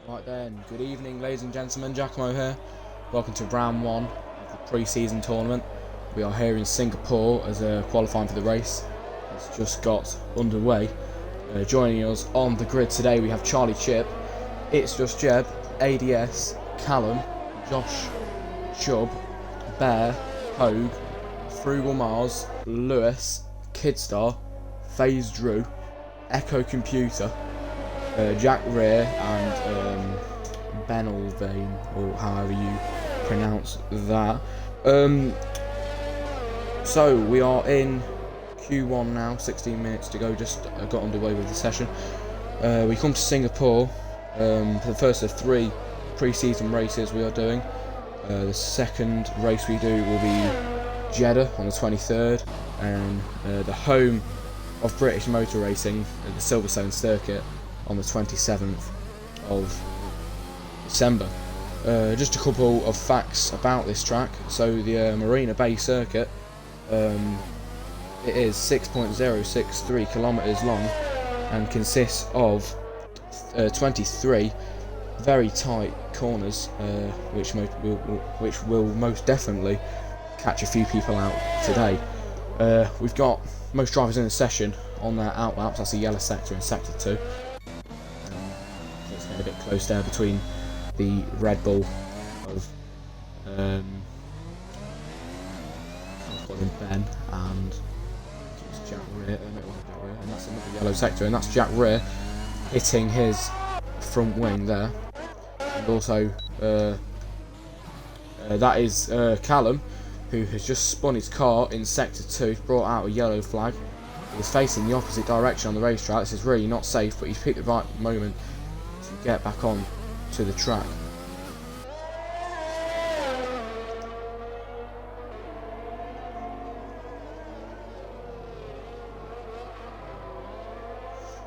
Right then, good evening ladies and gentlemen, Giacomo here. Welcome to round one of the pre-season tournament. We are here in Singapore as qualifying for the race. It's just got underway. Joining us on the grid today we have Charlie Chip, It's Just Jeb, ADS, Callum, Josh, Chubb, Bear, Hogue, Frugal Mars, Lewis, Kidstar, FaZe Drew, Echo Computer, Jack Rear and Benelvane, or however you pronounce that. So we are in Q1 now, 16 minutes to go, just got underway with the session. We come to Singapore for the first of 3 pre-season races we are doing. The second race we do will be Jeddah on the 23rd, and the home of British motor racing at the Silverstone circuit on the 27th of December. Just a couple of facts about this track. So the Marina Bay circuit, it is 6.063 kilometers long and consists of 23 very tight corners, which will most definitely catch a few people out today. We've got most drivers in the session on their out laps. That's the yellow sector and sector 2. It's getting a bit close there between the Red Bull of I'll call him Ben and Jack Rear, and that's another yellow sector, and that's Jack Rear hitting his front wing there. And also that is Callum, who has just spun his car in sector 2, brought out a yellow flag. He's facing the opposite direction on the racetrack. This is really not safe, but he's picked the right moment to get back on to the track.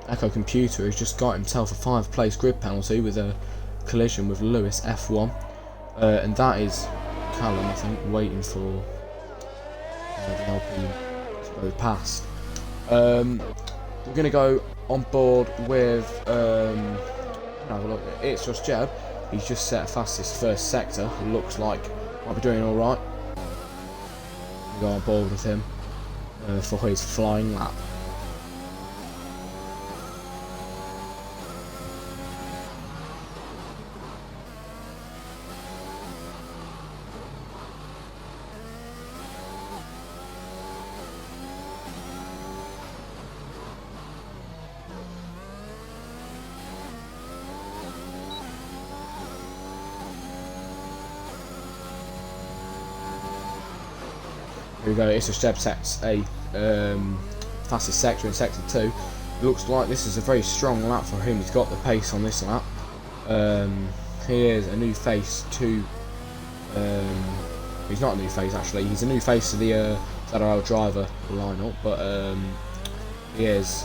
Echo Computer has just got himself a 5th place grid penalty with a collision with Lewis F1, and that is Callum, I think, waiting for the Alpine to go past. We're going to go on board with have a look. It's Just Jeb. He's just set fastest first sector. Looks like might be doing all right. We'll go on board with him for his flying lap. Here we go. It's Just Jeb sets a fastest sector in sector 2. Looks like this is a very strong lap for him. He's got the pace on this lap. He is a new face to. He's not a new face actually. He's a new face to the ZRL driver lineup, but he is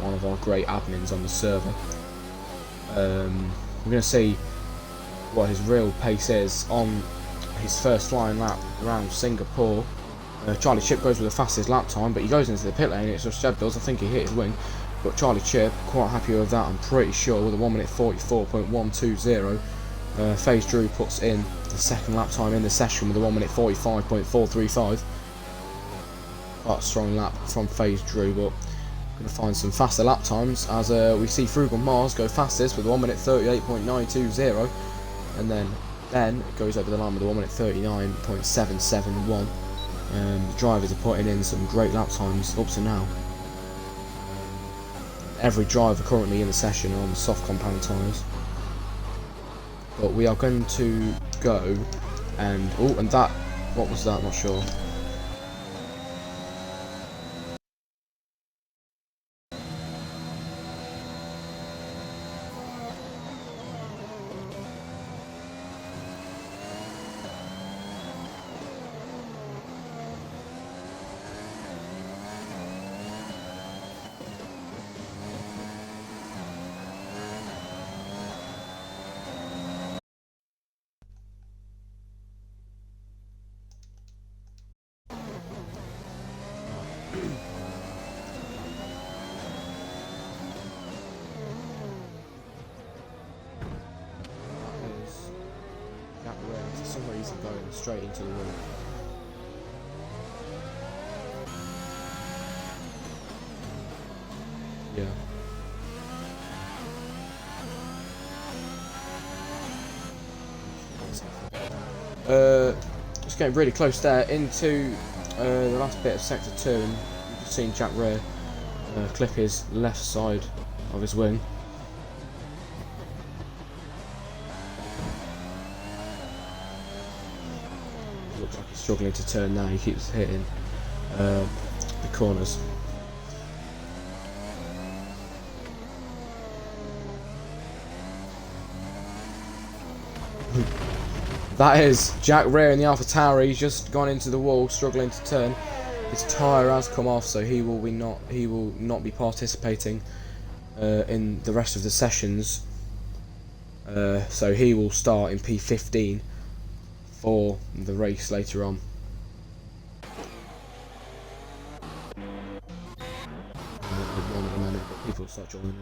one of our great admins on the server. We're going to see what his real pace is on his first flying lap around Singapore. Charlie Chip goes with the fastest lap time, but he goes into the pit lane. It's just Jeb does. I think he hit his wing, but Charlie Chip quite happy with that, I'm pretty sure, with a 1 minute 44.120. FaZe Drew puts in the second lap time in the session with a 1 minute 45.435. Quite a strong lap from FaZe Drew, but going to find some faster lap times as we see Frugal Mars go fastest with a 1 minute 38.920, and then Ben goes over the line with a 1 minute 39.771. The drivers are putting in some great lap times up to now. Every driver currently in the session are on the soft compound tyres. But we are going to go and and that, what was that? Not sure. lanes and going straight into the wall. Yeah. Just getting really close there into the last bit of sector 2, and you've just seen Jack Rear clip his left side of his wing. Looks like he's struggling to turn now. He keeps hitting the corners. That is Jack Rear in the Alpha Tower. He's just gone into the wall, struggling to turn. His tyre has come off, so he will not be participating in the rest of the sessions. So he will start in P15 for the race later on. One at the minute, but people start joining in.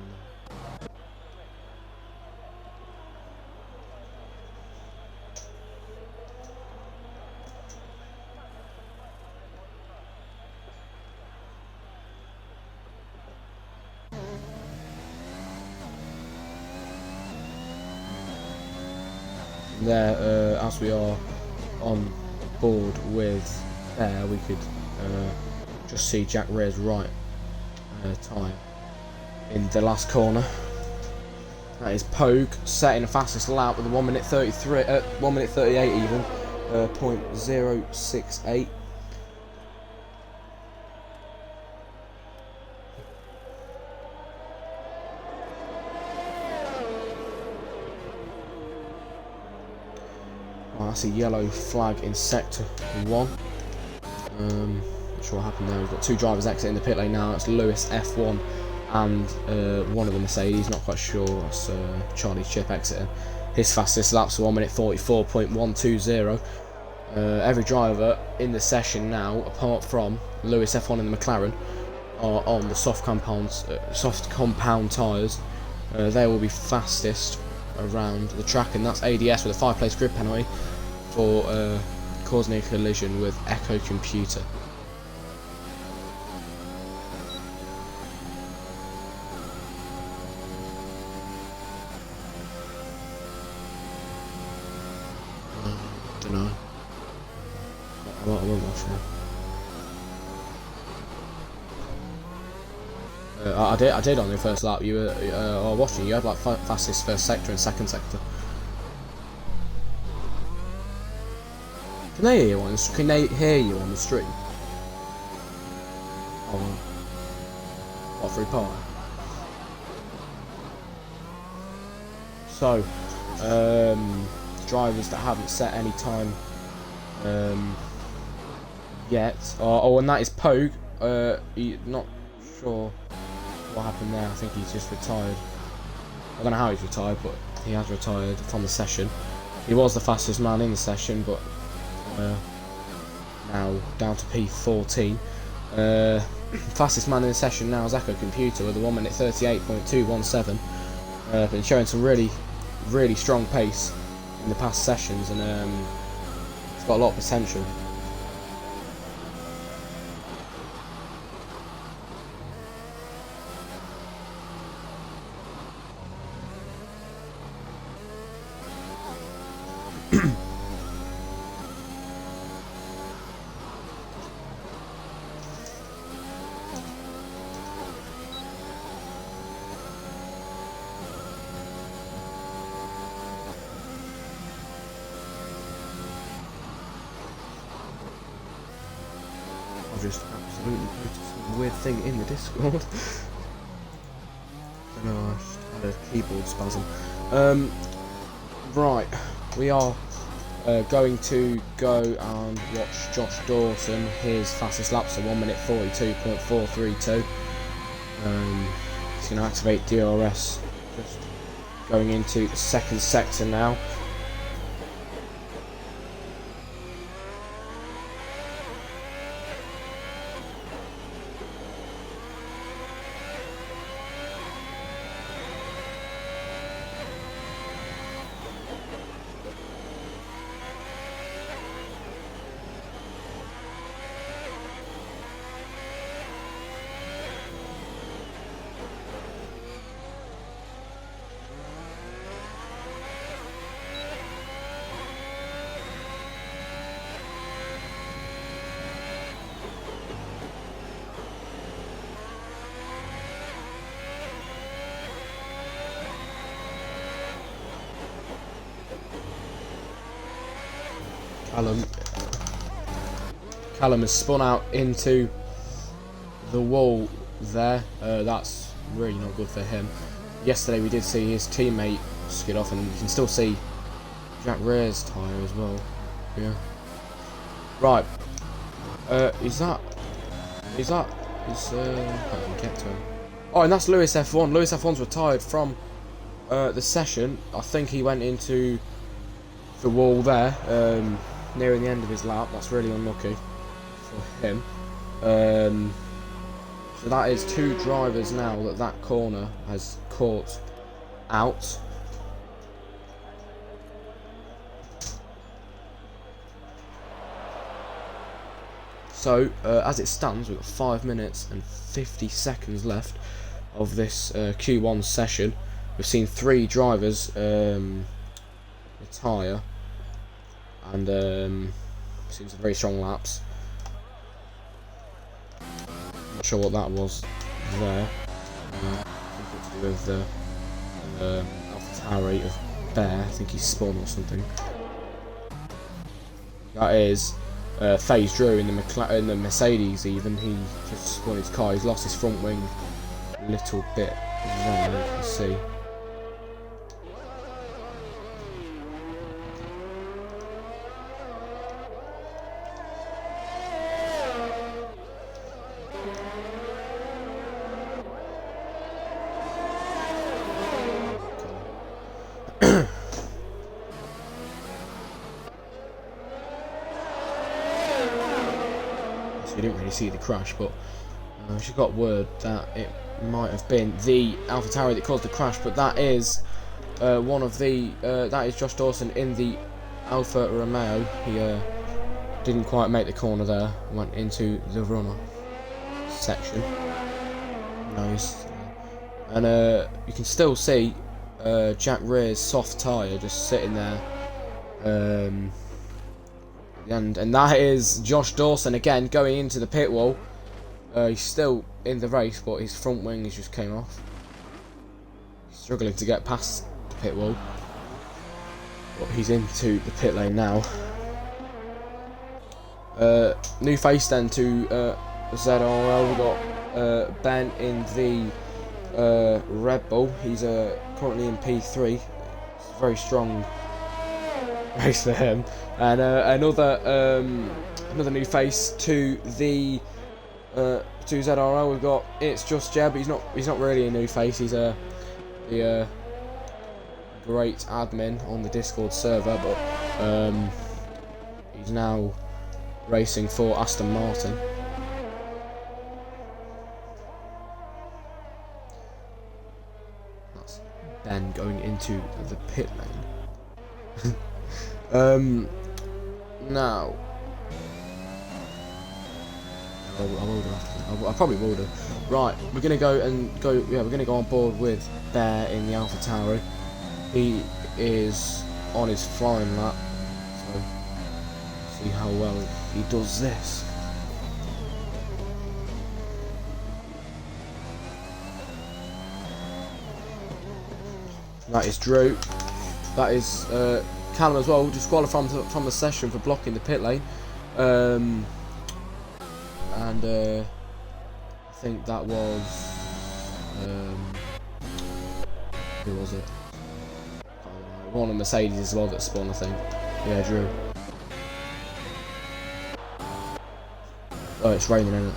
There, as we are on board with there, we could just see Jack Rear's right tyre in the last corner. That is Pogue setting the fastest lap with a 1 minute 33, 1 minute 38 even, .068. That's a yellow flag in sector 1. Not sure what happened there. We've got 2 drivers exiting the pit lane now. It's Lewis F1 and one of the Mercedes. Not quite sure. That's Charlie Chip exiting. His fastest lap's 1 minute 44.120. Every driver in the session now, apart from Lewis F1 and the McLaren, are on the soft compound tyres. They will be fastest around the track, and that's ADS with a 5-place grid penalty for causing a collision with Echo Computer. Don't know. I won't watch it. I did on the first lap. You were watching. You had like fastest first sector and second sector. Can they hear you on the Can they hear you on the stream? Oh, what, through part? So, drivers that haven't set any time yet. Oh, and that is Pogue. Not sure what happened there. I think he's just retired. I don't know how he's retired, but he has retired from the session. He was the fastest man in the session, but now down to P14. Fastest man in the session now is Echo Computer with a 1 minute 38.217. Been showing some really strong pace in the past sessions, and it's got a lot of potential. I've just absolutely noticed a weird thing in the Discord. I don't know, I just had a keyboard spasm. Right, we are going to go and watch Josh Dawson. His fastest laps are 1 minute 42.432. He's going to activate DRS. Just going into the second sector now. Callum has spun out into the wall there. That's really not good for him. Yesterday we did see his teammate skid off, and you can still see Jack Rear's tyre as well. Yeah. Right. I can't even get to him. Oh, and that's Lewis F1. Lewis F1's retired from the session. I think he went into the wall there, nearing the end of his lap. That's really unlucky for him. So that is 2 drivers now that corner has caught out. So, as it stands, we've got 5 minutes and 50 seconds left of this Q1 session. We've seen 3 drivers retire, and seen some very strong laps. Not sure what that was there. I think it's to do with the AlphaTauri of Bear. I think he's spun or something. That is FaZe Drew in the Mercedes. Even he just spun his car. He's lost his front wing a little bit there, you can see. You didn't really see the crash, but she got word that it might have been the AlphaTauri that caused the crash, but that is one of the that is Josh Dawson in the Alfa Romeo. He didn't quite make the corner there, went into the runner section. Nice. And you can still see Jack Rear's soft tyre just sitting there. And that is Josh Dawson again going into the pit wall. He's still in the race, but his front wing has just came off. He's struggling to get past the pit wall, but he's into the pit lane now. New face then to ZRL. We've got Ben in the Red Bull. He's currently in P3. It's a very strong race for him. And another new face to the to ZRL. We've got It's Just Jeb. He's not really a new face. He's the great admin on the Discord server, but he's now racing for Aston Martin. That's Ben going into the pit lane. Now, I probably will do. Right, we're gonna go. Yeah, we're gonna go on board with Bear in the AlphaTauri. He is on his flying lap, so see how well he does this. That is Drew. That is Callum as well, disqualified from the session for blocking the pit lane. And I think that was who was it? One of Mercedes as well that spun, I think. Yeah, Drew. Oh, it's raining, isn't it?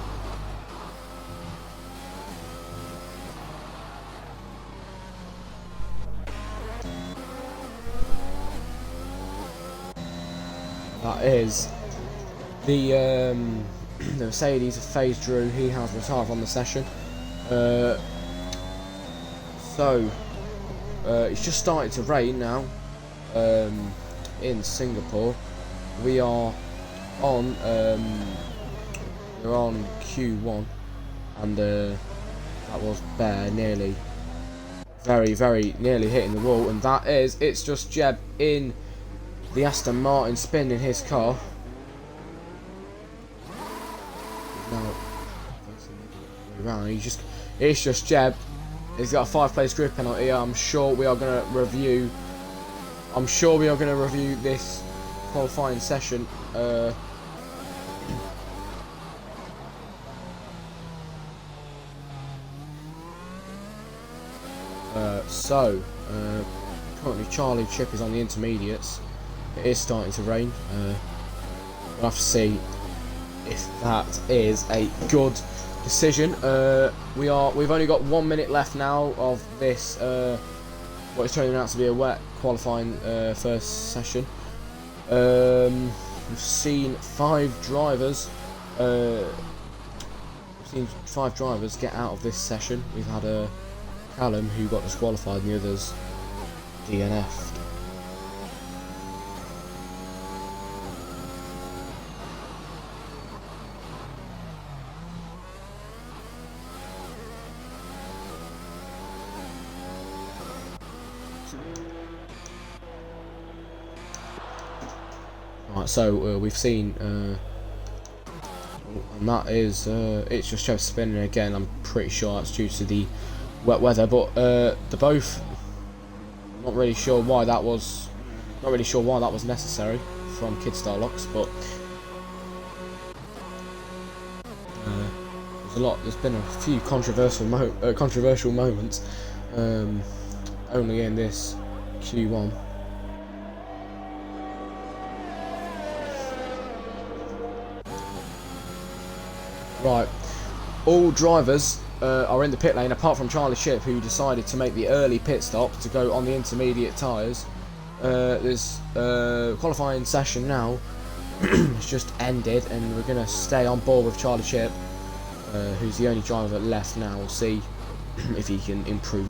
That is the Mercedes of FaZe Drew. He has retired from the session. So it's just started to rain now in Singapore. We are on we're on Q1, and that was Bear very nearly hitting the wall, and that is It's Just Jeb in the Aston Martin spinning his car. Now, it's just Jeb. He's got a 5-place grid penalty. I'm sure we are going to review this qualifying session. Currently Charlie Chip is on the intermediates. It is starting to rain. We'll have to see if that is a good decision. We've only got 1 minute left now of this what is turning out to be a wet qualifying first session. We've seen five drivers get out of this session. We've had Callum, who got disqualified, and the others DNF'd. Right, so we've seen, and that is, it's just spinning again. I'm pretty sure that's due to the wet weather, but they're both not really sure why that was necessary from Kidstar Locks, but there's been a few controversial moments only in this Q1. Right, all drivers are in the pit lane apart from Charlie Ship, who decided to make the early pit stop to go on the intermediate tyres. There's qualifying session now. It's just ended, and we're going to stay on board with Charlie Ship, who's the only driver left now. We'll see if he can improve.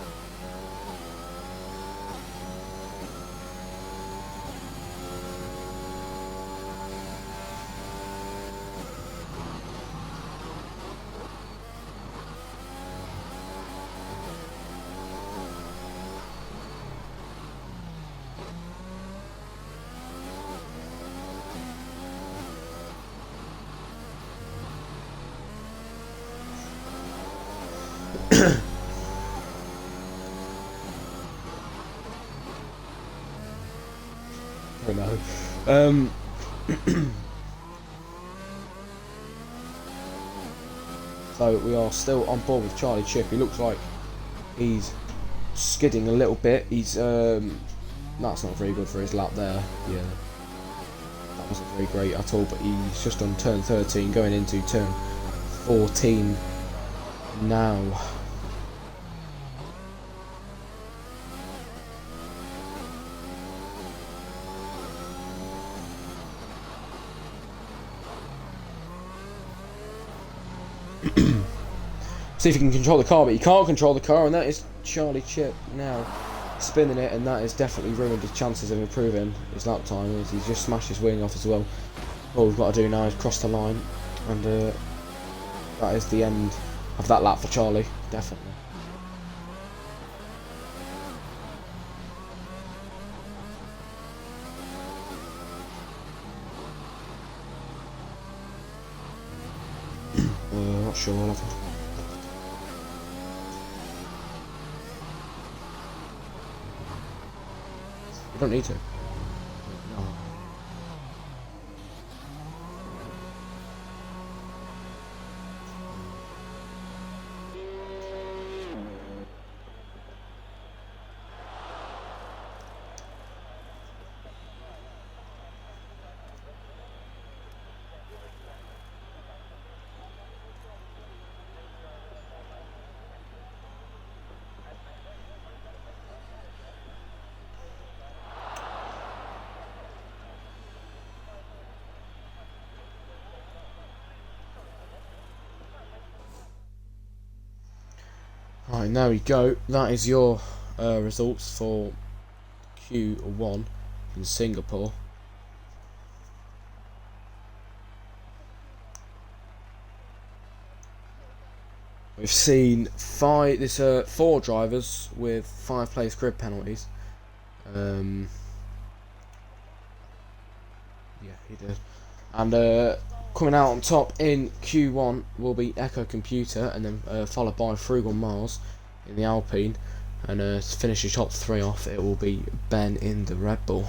So we are still on board with Charlie Chip. He looks like he's skidding a little bit. He's that's not very good for his lap there. Yeah, that wasn't very great at all. But he's just on turn 13, going into turn 14 now. See if he can control the car, but he can't control the car, and that is Charlie Chip now spinning it, and that has definitely ruined his chances of improving his lap time, as he's just smashed his wing off as well. All we've got to do now is cross the line, and that is the end of that lap for Charlie, definitely. Not sure. You don't need to. No. Right, there we go. That is your results for Q1 in Singapore. We've seen four drivers with 5 place grid penalties. Yeah, he did. And coming out on top in Q1 will be Echo Computer, and then followed by Frugal Mars in the Alpine, and to finish the top 3 off, it will be Ben in the Red Bull.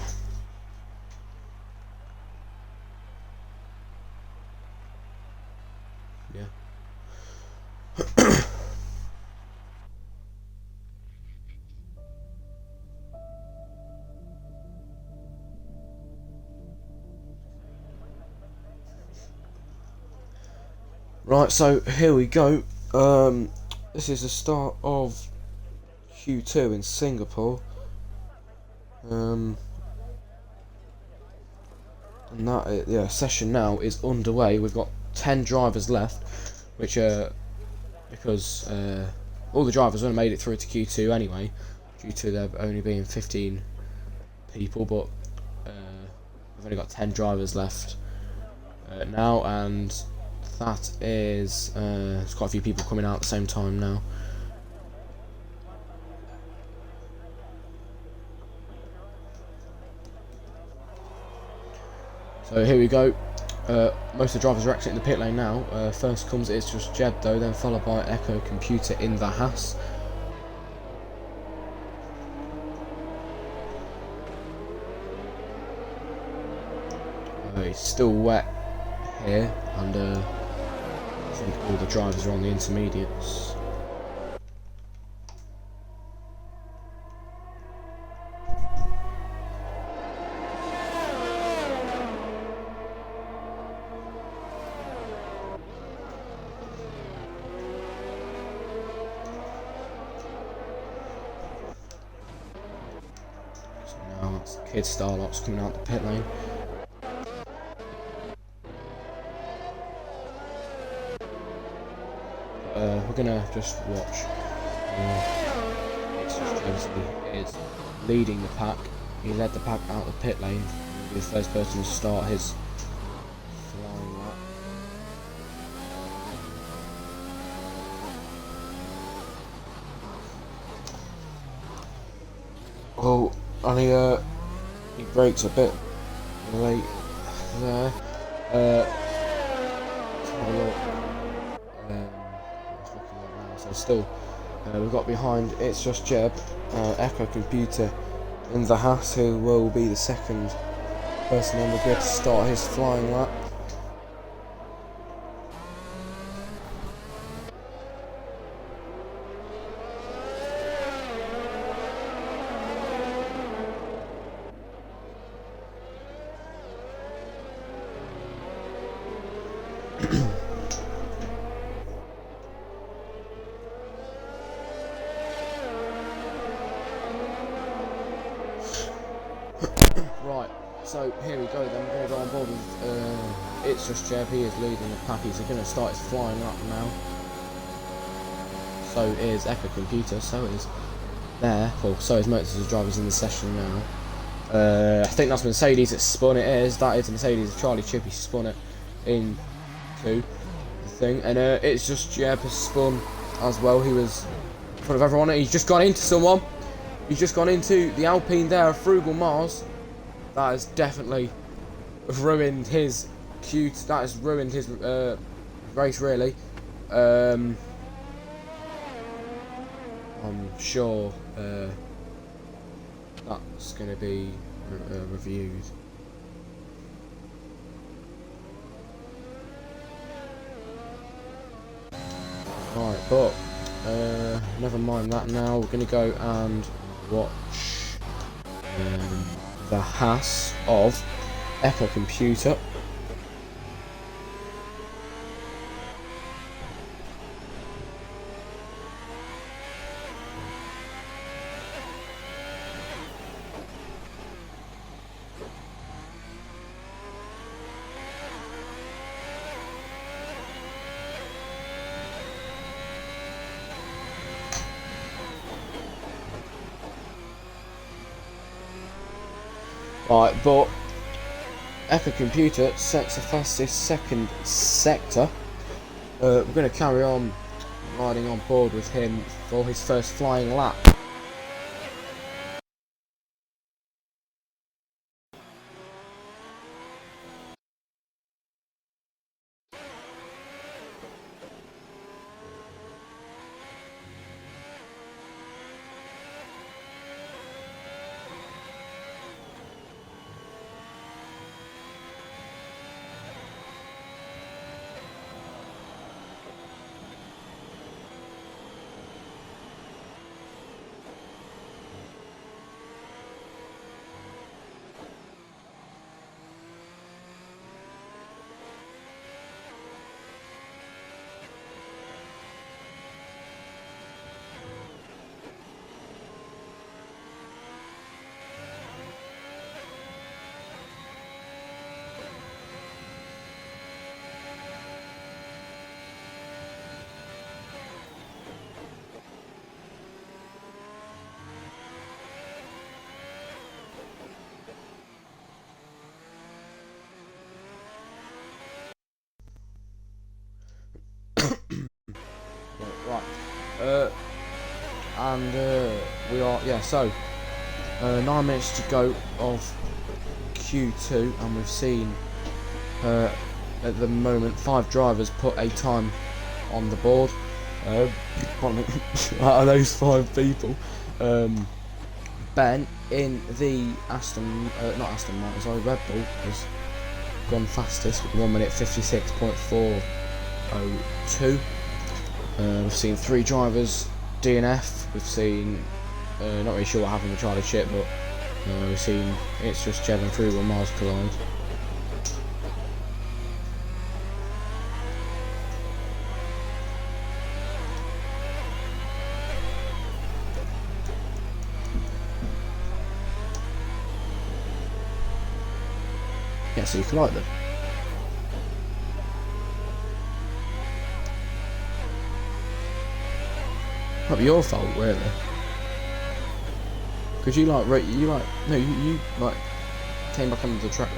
Right, so here we go. This is the start of Q2 in Singapore. And that, yeah, session now is underway. We've got 10 drivers left, which because all the drivers would have made it through to Q2 anyway, due to there only being 15 people, but we've only got 10 drivers left now, and that is there's quite a few people coming out at the same time now. So here we go. Most of the drivers are exiting the pit lane now. First comes It's Just Jeb though, then followed by Echo Computer in the Haas. It's still wet here, and I think all the drivers are on the intermediates. So now that's Kid Starlock's coming out the pit lane. We're gonna just watch. It's Just Jeb is leading the pack. He led the pack out of the pit lane. He'll be the first person to start his flying lap. Oh, and he brakes a bit late there. Let's have a look. It's looking like now. So still, we've got behind It's Just Jeb, Echo Computer in the Haas, who will be the second person on the grid to start his flying lap. Right, so here we go then. We're going to go on board with It's Just Jeb. He is leading the pack. He's going to start his flying lap now. So is Echo Computer. So is there. Well, so is most of the drivers in the session now. I think that's Mercedes that spun it. That is Mercedes. Charlie Chippy spun it into the thing, and It's Just Jeb has spun as well. He was in front of everyone. He's just gone into someone. He's just gone into the Alpine there, Frugal Mars. That has definitely ruined his that has ruined his race, really. I'm sure that's going to be reviewed. Right, but never mind that now. We're going to go and watch the Haas of Echo Computer. Right, but Echo Computer sets the fastest second sector. We're going to carry on riding on board with him for his first flying lap. We are, yeah, so 9 minutes to go of Q2, and we've seen at the moment 5 drivers put a time on the board. Out of those 5 people, Ben in the not Aston Martin, sorry, Red Bull has gone fastest with 1 minute 56.402. We've seen 3 drivers DNF. We've seen not really sure what happened with Charlie Chip, but we've seen it's just Jed and Crew when Mars collide. Yeah, so you collide them. Might be your fault, really. Because you like came back onto the track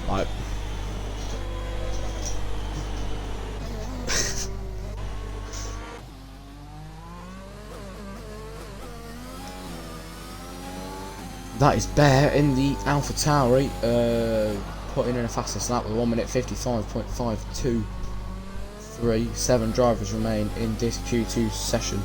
like that is Bear in the Alpha Tauri, putting in a fastest lap with 1 minute 55.523. 7 drivers remain in this Q2 session.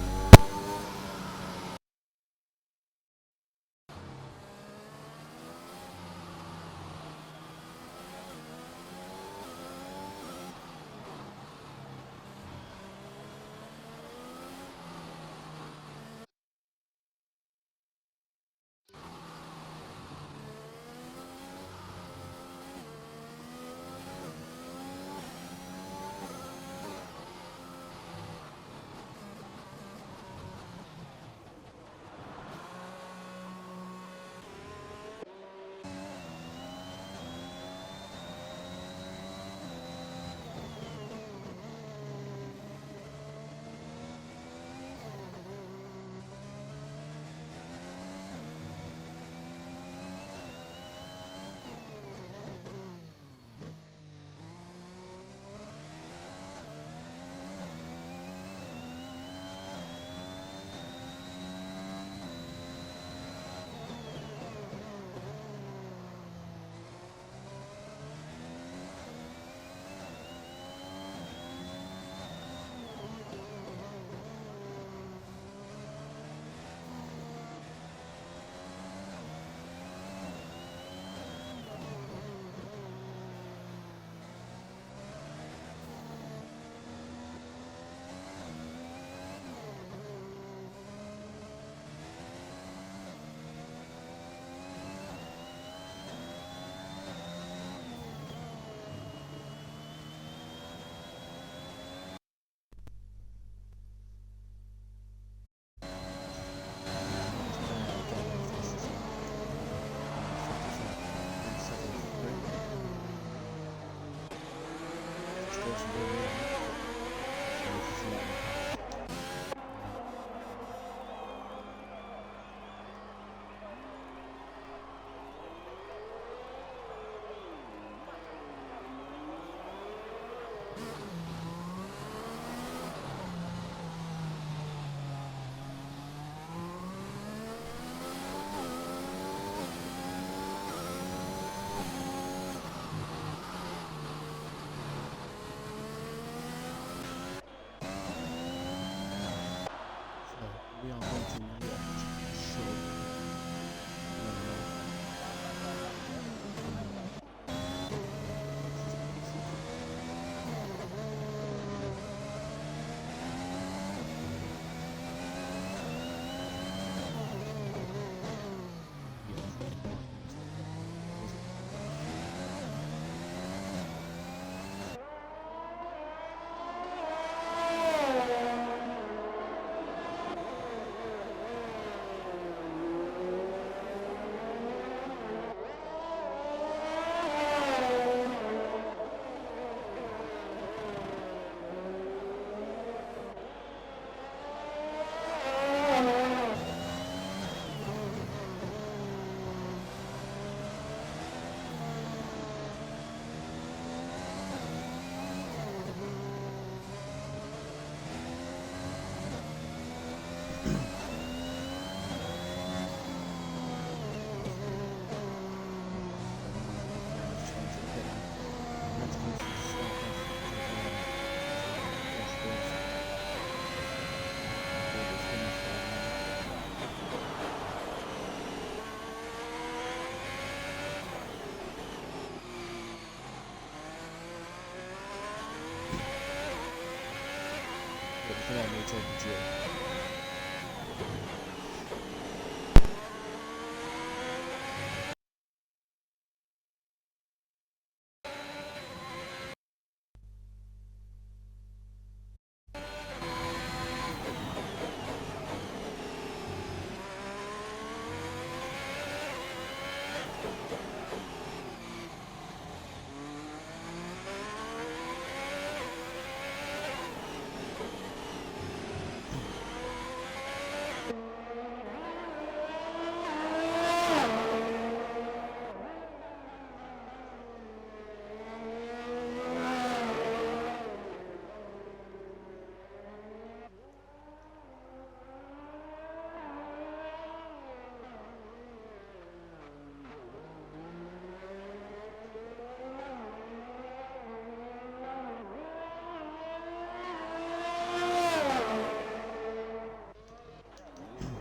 from there, we'll take the drill.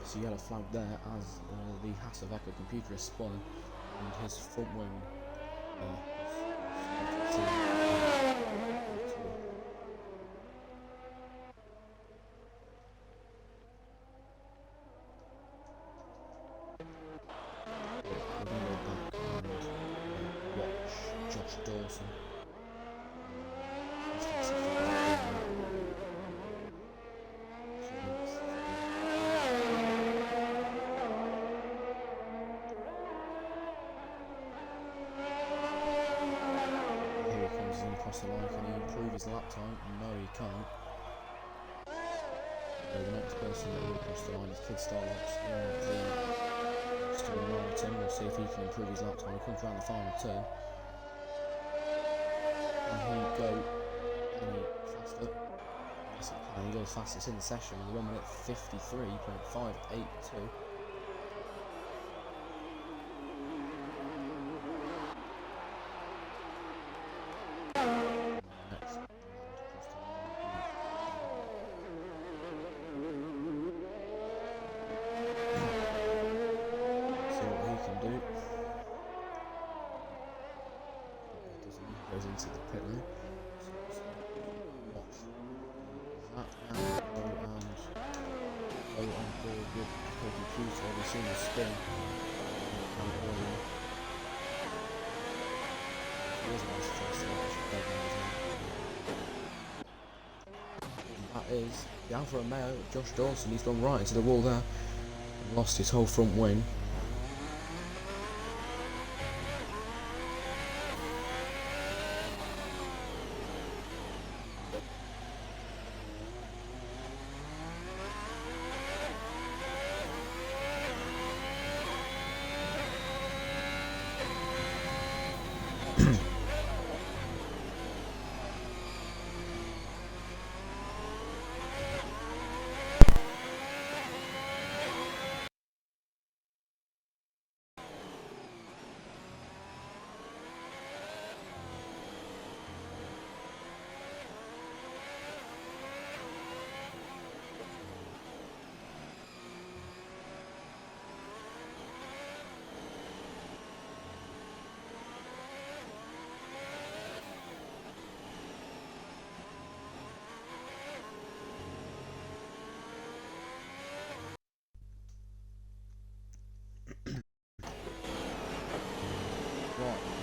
So yellow flag there as the Hasselhoff computer is spun and his front wing we're going to go back and watch Josh Dawson. Across the line, can he improve his lap time? No, he can't. The next person that will cross the line is Kid Starlocks in the Aston Martin. We'll see if he can improve his lap time. He comes around the final turn. Can he go any faster? Yes, he can. He goes fastest in the session with 1 minute 53.582. Goes into the pit lane. So watch that and go on board with the computer. We've seen the spin earlier. He was a nice first and that is the Alfa Romeo, Josh Dawson. He's gone right into the wall there and lost his whole front wing.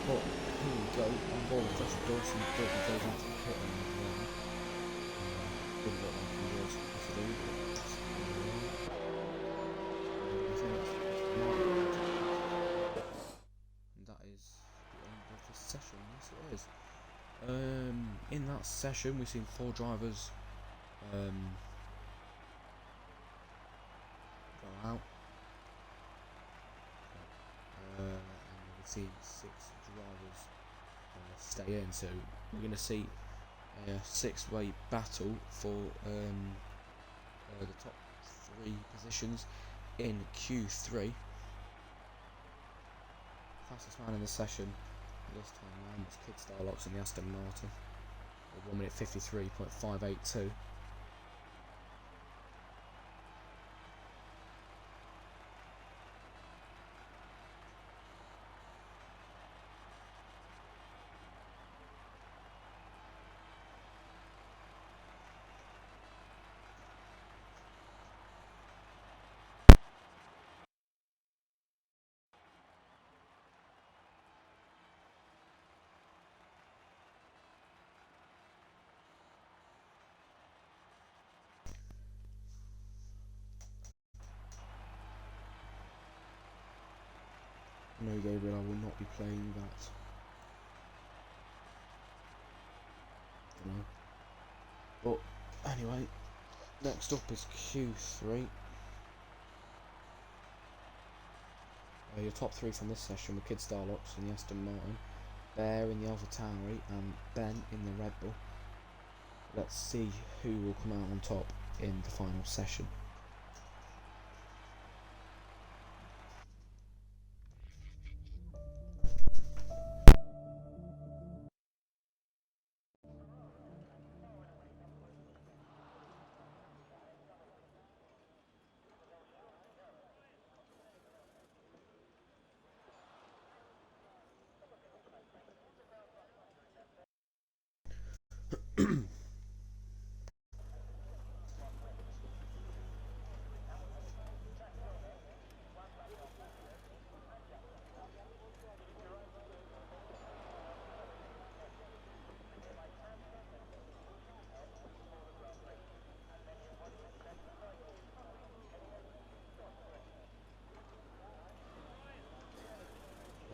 But here we go, on board with Josh Dawson, but he goes into the pit lane as well. Didn't look like he was supposed to do, but I think that's and that is the end of the session. Yes, it is. In that session, we've seen 4 drivers go out. And we've seen 6 drivers stay in, so we're going to see a 6-way battle for the top 3 positions in Q3. Fastest man in the session this time round was Kid Starlocks in the Aston Martin with 1 minute 53.582. No, Gabriel, I will not be playing that. No. But anyway, next up is Q3. Your top three from this session were Kid Starlocks in the Aston Martin, Bear in the AlphaTauri, and Ben in the Red Bull. Let's see who will come out on top in the final session.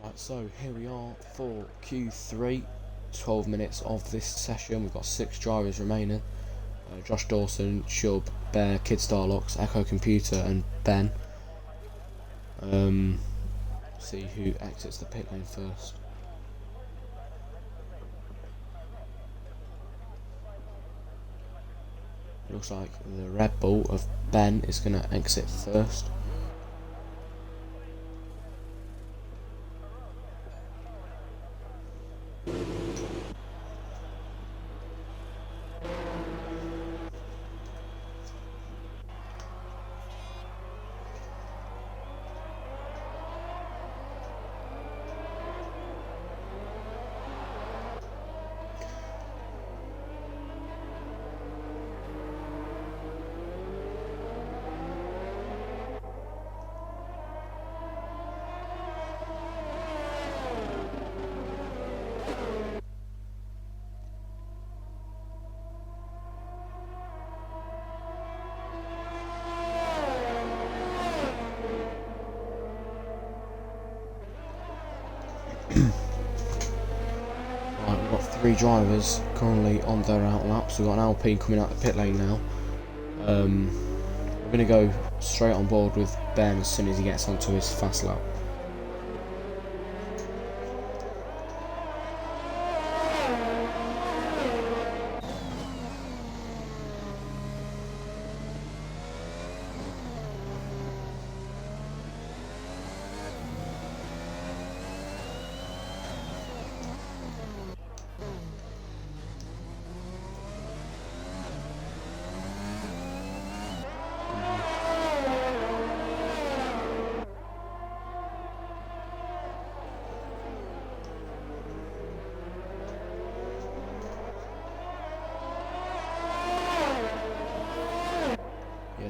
Right, so here we are for Q3, 12 minutes of this session. We've got 6 drivers remaining. Josh Dawson, Chubb, Bear, Kid Starlocks, Echo Computer and Ben. See who exits the pit lane first. Looks like the Red Bull of Ben is going to exit first. Right, we've got 3 drivers currently on their out laps. We've got an Alpine coming out the pit lane now. We're going to go straight on board with Ben as soon as he gets onto his fast lap.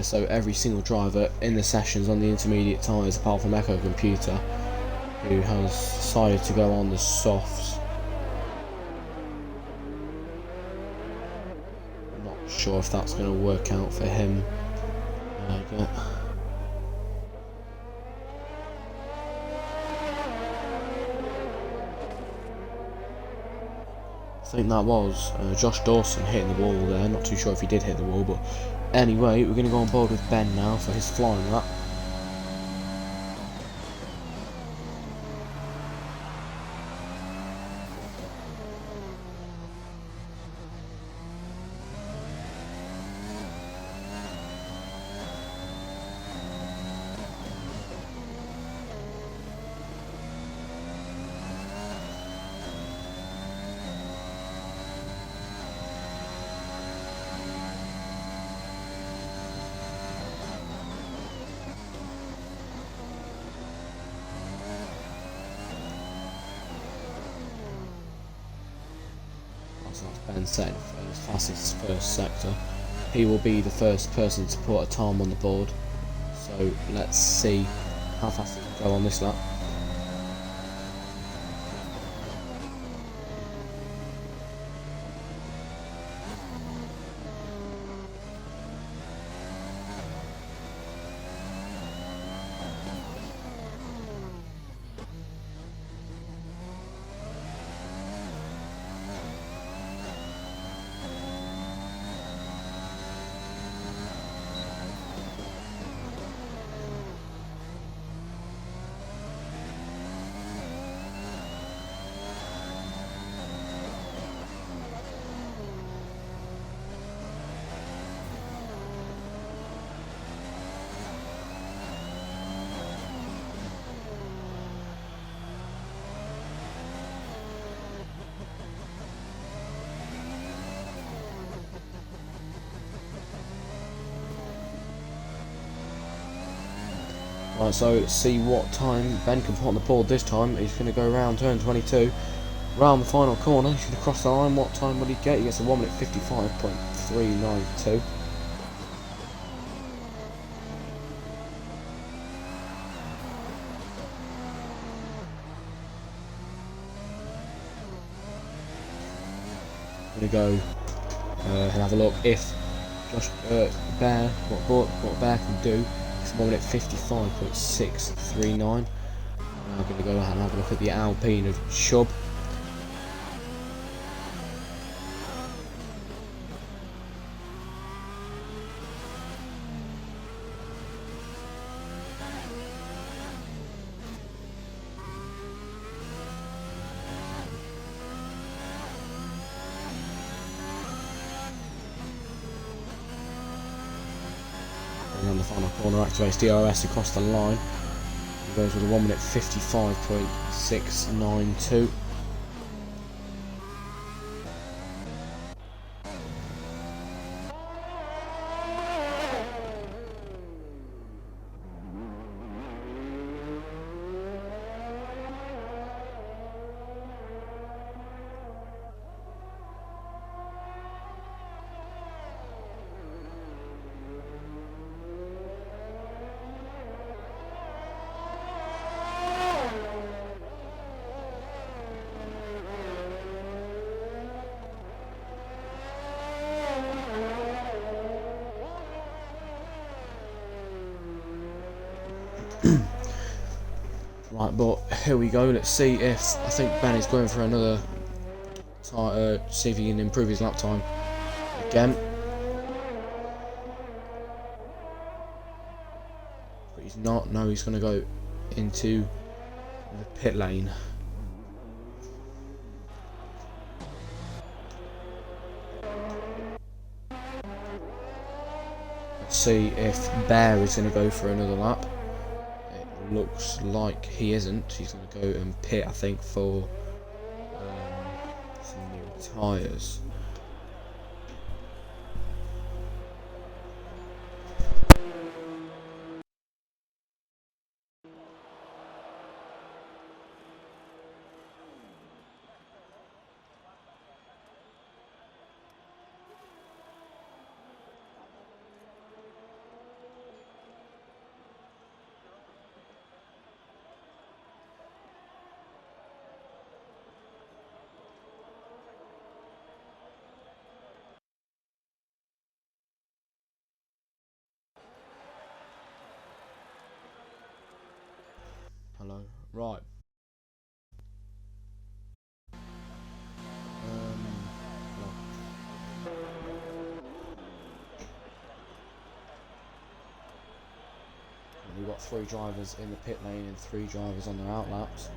So every single driver in the sessions on the intermediate tyres apart from Echo Computer, who has decided to go on the softs. I'm not sure if that's going to work out for him. I think that was Josh Dawson hitting the wall there. Not too sure if he did hit the wall, but anyway, we're going to go on board with Ben now for his flying lap. So that's Ben setting as fast as his first sector. He will be the first person to put a time on the board. So let's see how fast he can go on this lap. Right, so let's see what time Ben can put on the board this time. He's going to go around turn 22, round the final corner. He's going to cross the line. What time will he get? He gets a 1 minute 55.392. Going to go and have a look if Josh Bear, what Bear can do. It's 1 minute 55.639. Now I'm going to go ahead and have a look at the Alpine of Chubb. And on the final corner, activates DRS across the line. He goes with a 1 minute 55.692. Right, but here we go. Let's see if I think Ben is going for another. See if he can improve his lap time again. But he's not. No, he's going to go into the pit lane. Let's see if Bear is going to go for another lap. Looks like he isn't. He's going to go and pit, I think, for some new tyres. Hello. Right. We've got 3 drivers in the pit lane and 3 drivers on their outlaps.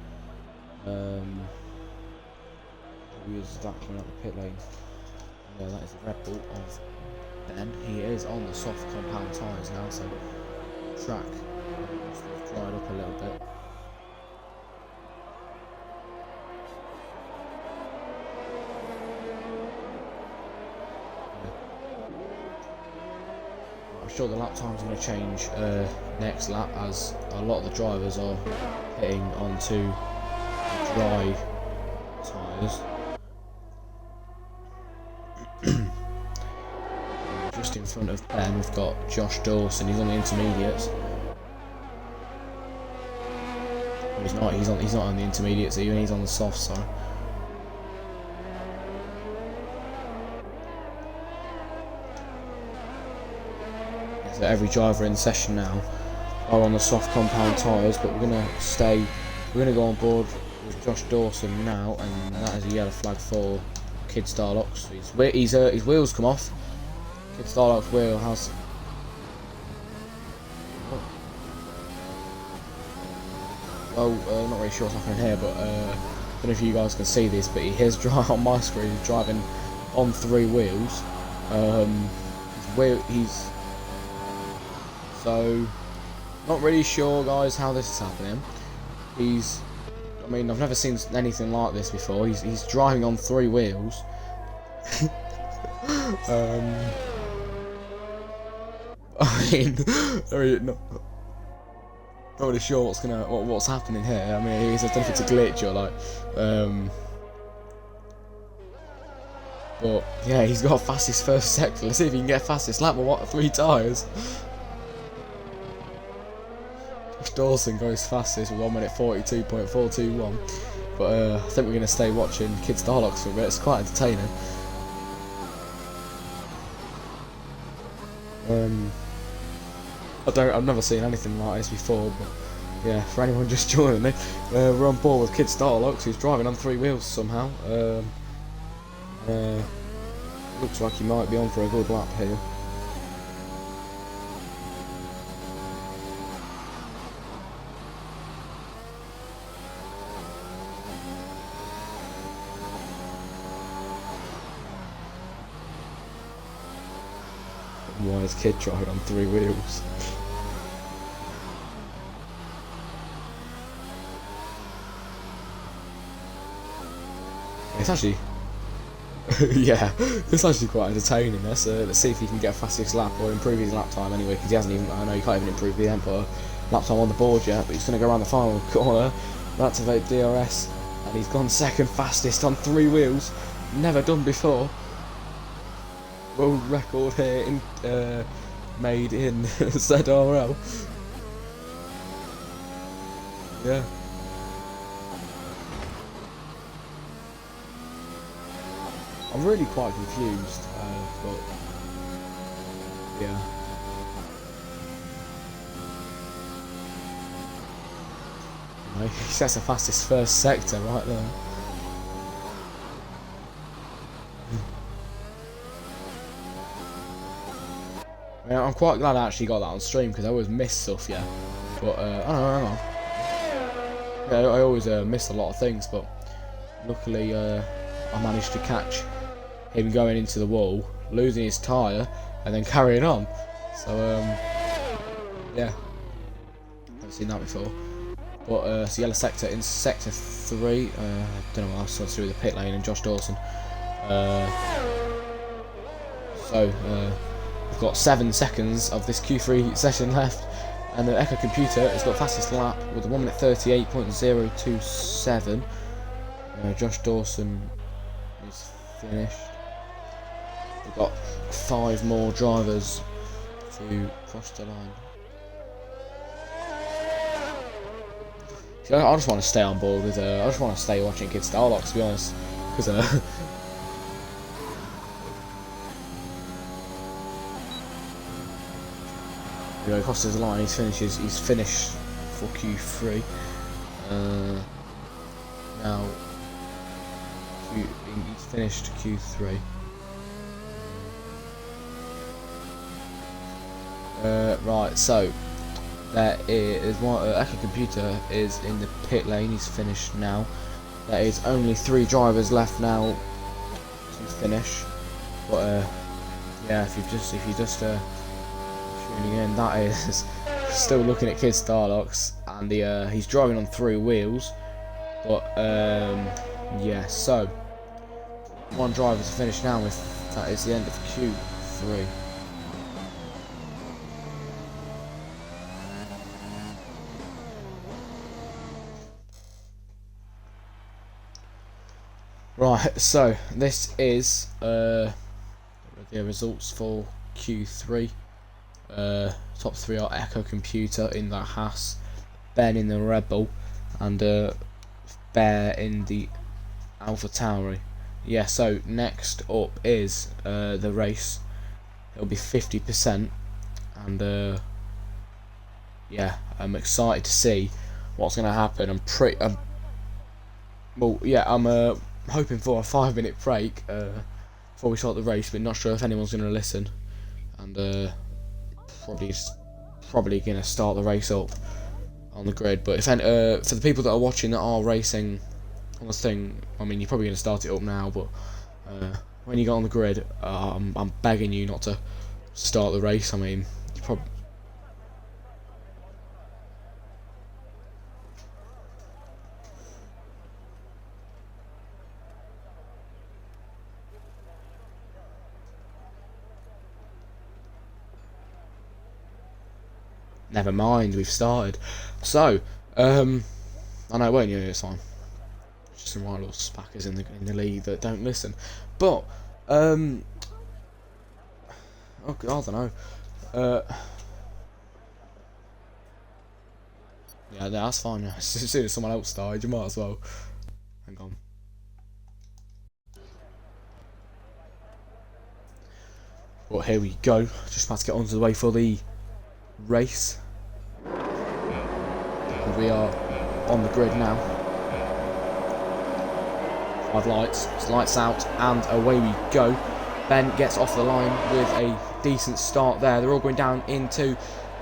Who is that coming out the pit lane? Yeah, that is the Red Bull of Ben. He is on the soft compound tyres now, so track must have dried up a little bit. I'm sure the lap time's going to change next lap, as a lot of the drivers are hitting onto the dry tyres. Just in front of Ben, we've got Josh Dawson. He's on the intermediates. Well, he's not. He's not on the intermediates even. He's on the soft side. So every driver in the session now are on the soft compound tyres, but we're gonna go on board with Josh Dawson now, and that is a yellow flag for Kid Starlocks. His wheels come off. Kid Starlock's wheel has. Well, not really sure what's happening here, but I don't know if you guys can see this, but he is driving on my screen. He's driving on 3 wheels. He's so not really sure, guys, how this is happening. I mean, I've never seen anything like this before. He's driving on 3 wheels. I mean, Not really sure what's happening here. I mean, I don't know if it's a glitch or like, but yeah, he's got fastest first sector. Let's see if he can get fastest lap with what 3 tyres. Dawson goes fastest with 1 minute 42.421. But I think we're going to stay watching Kid Starlocks for a bit. It's quite entertaining. I've never seen anything like this before, but yeah, for anyone just joining me, we're on board with Kid Starlocks, who's driving on 3 wheels somehow. Looks like he might be on for a good lap here. Why is Kid driving on 3 wheels? It's actually, yeah, it's actually quite entertaining. Let's see if he can get a fastest lap or improve his lap time anyway, because he hasn't even. I know you can't even improve the end for lap time on the board yet, but he's going to go around the final corner, activate DRS, and he's gone second fastest on 3 wheels. Never done before. World record here made in ZRL. Yeah. I'm really quite confused, but yeah. He sets the fastest first sector right there. Yeah, I'm quite glad I actually got that on stream because I always miss stuff, yeah. But I don't know. Yeah, I always miss a lot of things, but luckily I managed to catch him going into the wall, losing his tyre, and then carrying on. So yeah, haven't seen that before. But so yellow sector in sector 3. I don't know what else to do with the pit lane and Josh Dawson. We've got 7 seconds of this Q3 session left, and the Echo Computer has got fastest lap with a 1 minute 38.027. Josh Dawson is finished. We've got 5 more drivers to cross the line. See, I just want to stay on board with. I just want to stay watching Kid Starlocks, to be honest, because you know, crosses the line. He's finished for Q3. Now he's finished Q3. Right, so there is one. Echo Computer is in the pit lane. He's finished now. There is only 3 drivers left now to finish. But yeah, if you just tuning in, that is still looking at Kid Starlocks, and he's driving on 3 wheels. But yeah, so 1 driver to finish now. If that is the end of Q3. Right, so this is the results for Q3. Top 3 are Echo Computer in the Haas, Ben in the Rebel, and Bear in the Alpha Tauri. Yeah, so next up is the race. It'll be 50%, and yeah, I'm excited to see what's going to happen. I'm hoping for a 5-minute break before we start the race, but not sure if anyone's going to listen, and probably going to start the race up on the grid. But if for the people that are watching that are racing on this thing, I mean, you're probably going to start it up now, but when you get on the grid, I'm begging you not to start the race. I mean, you probably. Never mind, we've started. So, I know it won't, it's fine. Just some right little spackers in the league that don't listen. But, oh, I don't know. Yeah, that's fine. As soon as someone else started, you might as well. Hang on. Well, here we go. Just about to get onto the way for the race. And we are on the grid now. 5 lights. It's lights out, and away we go. Ben gets off the line with a decent start there. They're all going down into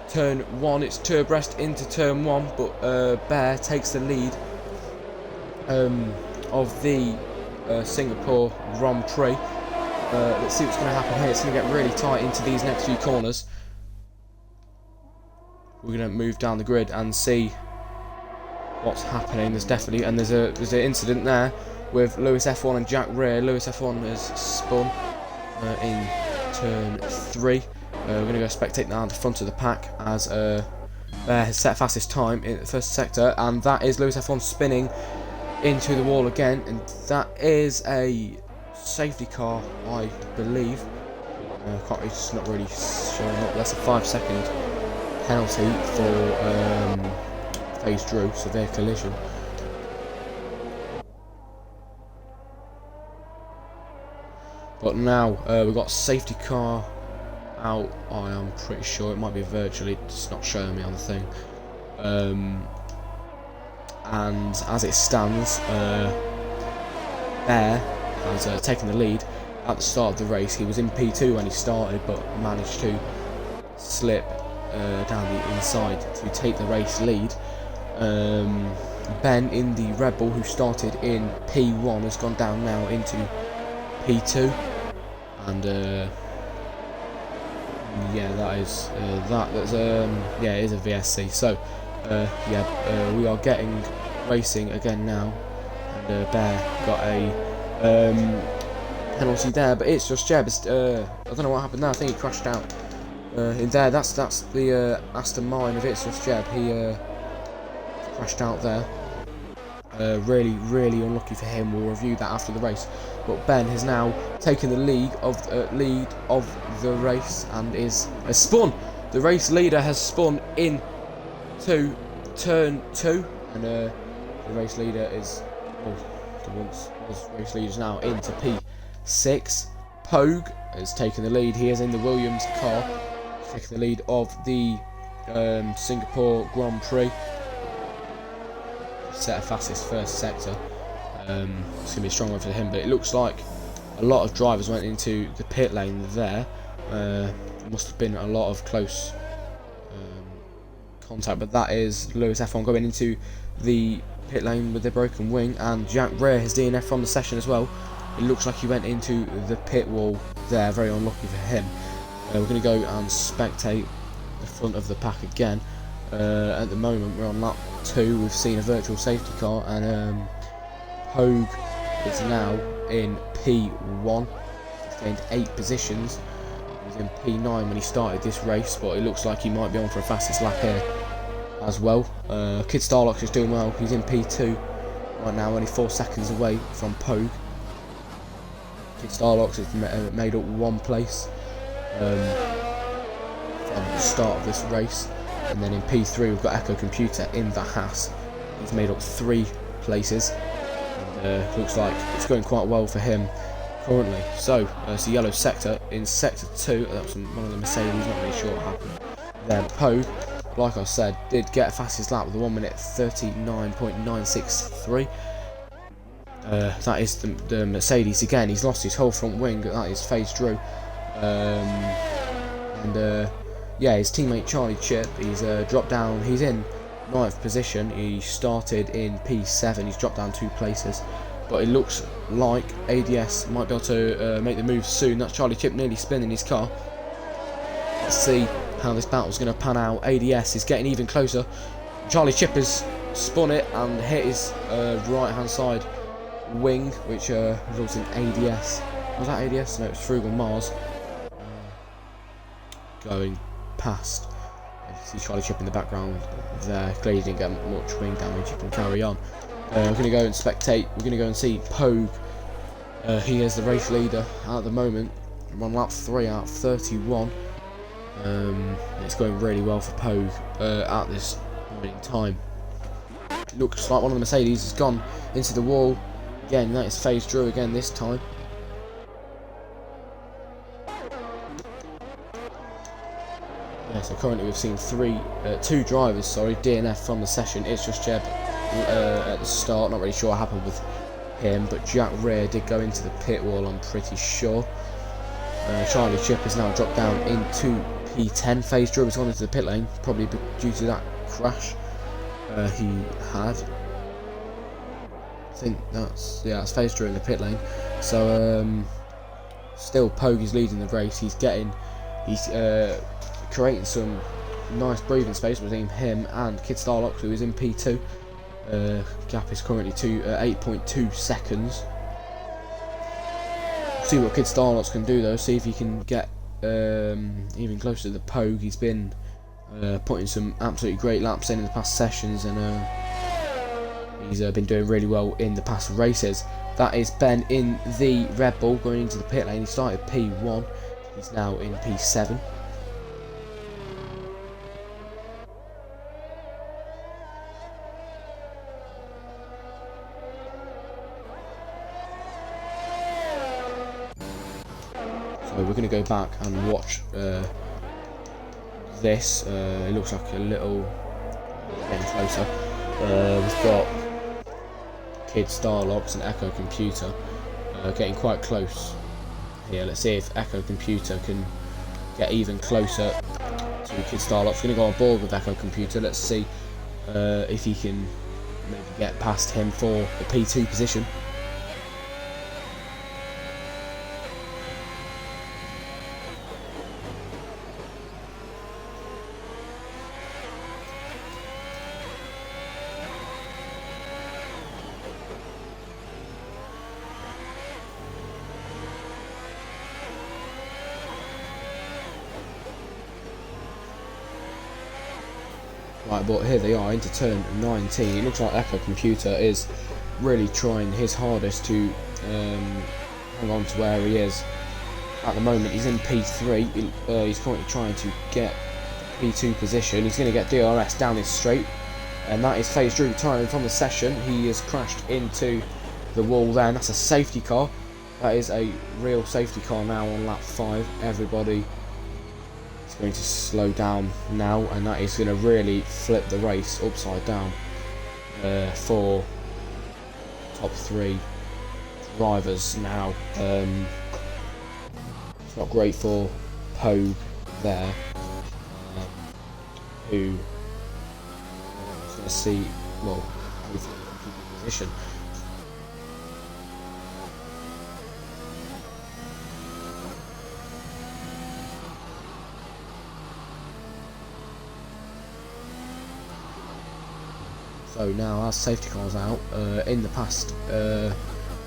turn 1. It's 2 abreast into turn 1, but Bear takes the lead of the Singapore Grand Prix. Let's see what's going to happen here. It's going to get really tight into these next few corners. We're going to move down the grid and see what's happening. There's definitely, and there's an incident there with Lewis F1 and Jack Rear. Lewis F1 has spun in turn 3. We're going to go spectate now at the front of the pack as Bear has set fastest time in the first sector, and that is Lewis F1 spinning into the wall again, and that is a safety car, I believe. It's not really showing up. That's a 5-second penalty for phase Drew, severe collision. But now we've got safety car out. I am pretty sure it might be virtually. It's not showing me on the thing. And as it stands, Bear has taken the lead at the start of the race. He was in P2 when he started, but managed to slip down the inside to take the race lead. Ben in the Red Bull, who started in P1, has gone down now into P2, and yeah, that's yeah, it is a VSC. So we are getting racing again now, and Bear got a penalty there, but it's just Jeb. I don't know what happened there. I think he crashed out in there. That's the Aston Martin of It's Just Jeb. He crashed out there. Really unlucky for him. We'll review that after the race. But Ben has now taken the lead of the race and has spun. The race leader has spun in to turn 2, and the race leader is race leader is now into P6. Pogue has taken the lead. He is in the Williams car, taking the lead of the Singapore Grand Prix. Set a fastest first sector. It's going to be a strong one for him, but it looks like a lot of drivers went into the pit lane there. There must have been a lot of close contact, but that is Lewis F1 going into the pit lane with the broken wing, and Jack Rear has DNF from the session as well. It looks like he went into the pit wall there. Very unlucky for him. We're going to go and spectate the front of the pack again. At the moment we're on lap 2. We've seen a virtual safety car, and Pogue is now in P1. He's gained 8 positions. He was in P9 when he started this race, but it looks like he might be on for a fastest lap here as well. Kid Starlocks is doing well. He's in P2 right now, only 4 seconds away from Pogue. Kid Starlocks has made up 1 place from the start of this race. And then in P3 we've got Echo Computer in the Haas. He's made up 3 places, and looks like it's going quite well for him currently. So it's a yellow sector. In sector 2, that was one of the Mercedes, not really sure what happened there. Pogue, like I said, did get a fastest lap with a 1:39.963. That is the Mercedes again. He's lost his whole front wing. That is phase Drew. Yeah, his teammate Charlie Chip, he's dropped down. He's in 9th position. He started in P7. He's dropped down 2 places, but it looks like ADS might be able to make the move soon. That's Charlie Chip nearly spinning his car. Let's see how this battle's going to pan out. ADS is getting even closer. Charlie Chip has spun it and hit his right hand side wing, which results in ADS. Was that ADS? No, it was Frugal Mars going past see Charlie Chip in the background there. Clearly didn't get much wing damage. You can carry on. We're going to go and spectate. We're going to go and see Pogue. He is the race leader at the moment. I'm on lap 3 out of 31. It's going really well for Pogue at this point in time. It looks like one of the Mercedes has gone into the wall. Again, that is phased through again this time. Yeah, so currently we've seen two drivers, DNF from the session. It's just Jeb at the start. Not really sure what happened with him, but Jack Rear did go into the pit wall, I'm pretty sure. Charlie Chip has now dropped down into P10. Phase Drew has gone into the pit lane, probably due to that crash he had. I think that's Phase Drew in the pit lane. So still Pogue is leading the race. He's creating some nice breathing space between him and Kid Starlock, who is in P2. Gap is currently 8.2 seconds. See what Kid Starlock can do though. See if he can get even closer to the Pogue. He's been putting some absolutely great laps in the past sessions, and he's been doing really well in the past races. That is Ben in the Red Bull going into the pit lane. He started P1. He's now in P7. So we're going to go back and watch this. It looks like a little getting closer. We've got Kid Starlocks and Echo Computer getting quite close here. Let's see if Echo Computer can get even closer to Kid Starlocks. Going to go on board with Echo Computer. Let's see if he can maybe get past him for the P2 position. Right, but here they are into turn 19. It looks like Echo Computer is really trying his hardest to hang on to where he is. At the moment, he's in P3. He's currently trying to get P2 position. He's going to get DRS down his straight, and that is Phase Drew retiring from the session. He has crashed into the wall there, and that's a safety car. That is a real safety car now on lap 5. Everybody going to slow down now, and that is going to really flip the race upside down for top 3 drivers now. It's not great for Pogue there, who is going to see, well, hopefully keep in position. So now, as safety cars out, in the past,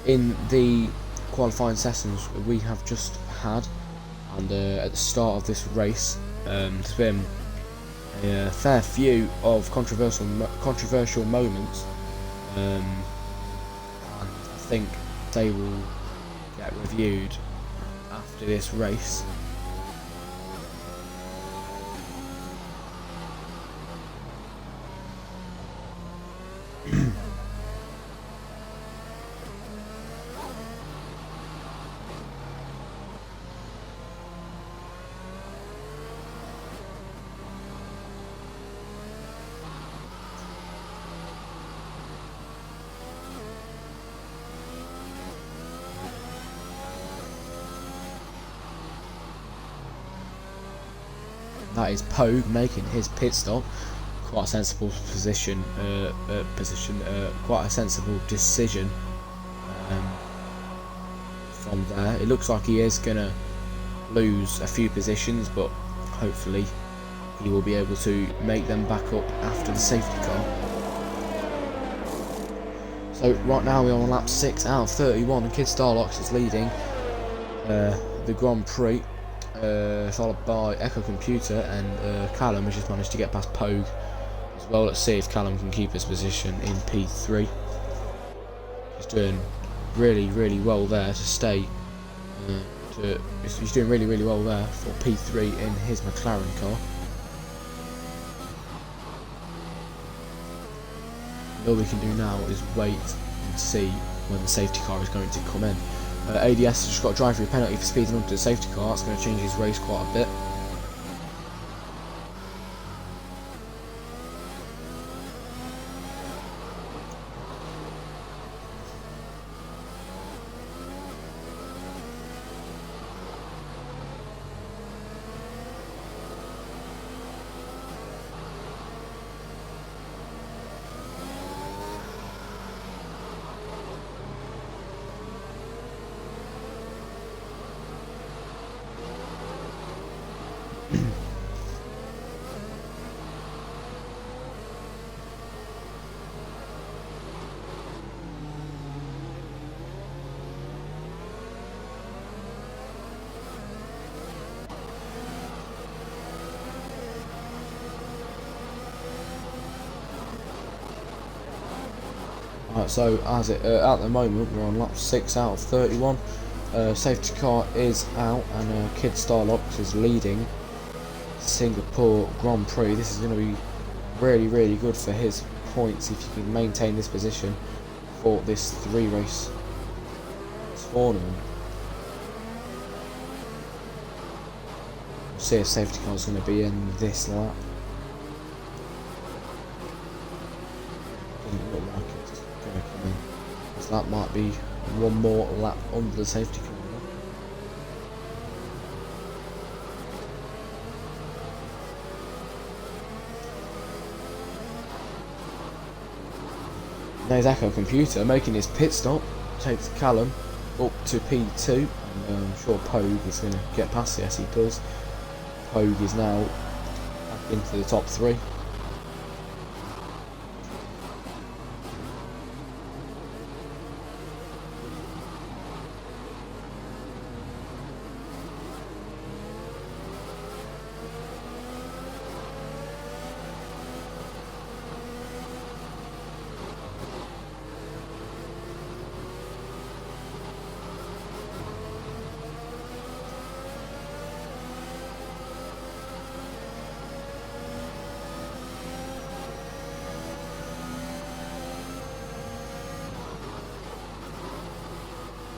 in the qualifying sessions we have just had, and at the start of this race, there's been a fair few of controversial moments, and I think they will get reviewed after this race. That is Pogue making his pit stop. Quite a sensible position, quite a sensible decision from there. It looks like he is going to lose a few positions, but hopefully he will be able to make them back up after the safety car. So right now we're on lap 6 out of 31, and Kid Starlocks is leading the Grand Prix. followed by Echo Computer and Callum, has just managed to get past Pogue as well. Let's see if Callum can keep his position in P3. He's doing really well there to stay. He's doing really well there for P3 in his McLaren car. All we can do now is wait and see when the safety car is going to come in. ADS has just got a drive-through penalty for speeding onto the safety car. That's going to change his race quite a bit. Right, so as it at the moment we're on lap 6 out of 31. Safety car is out and Kid Starlocks is leading Singapore Grand Prix. This is going to be really good for his points if he can maintain this position for this 3-race tournament. We'll see if safety car is going to be in this lap. Doesn't look like it's going to come in, because that might be one more lap under the safety car. There's Echo Computer making his pit stop, takes Callum up to P2, and I'm sure Pogue is going to get past. Yes, he does. Pogue is now back into the top 3.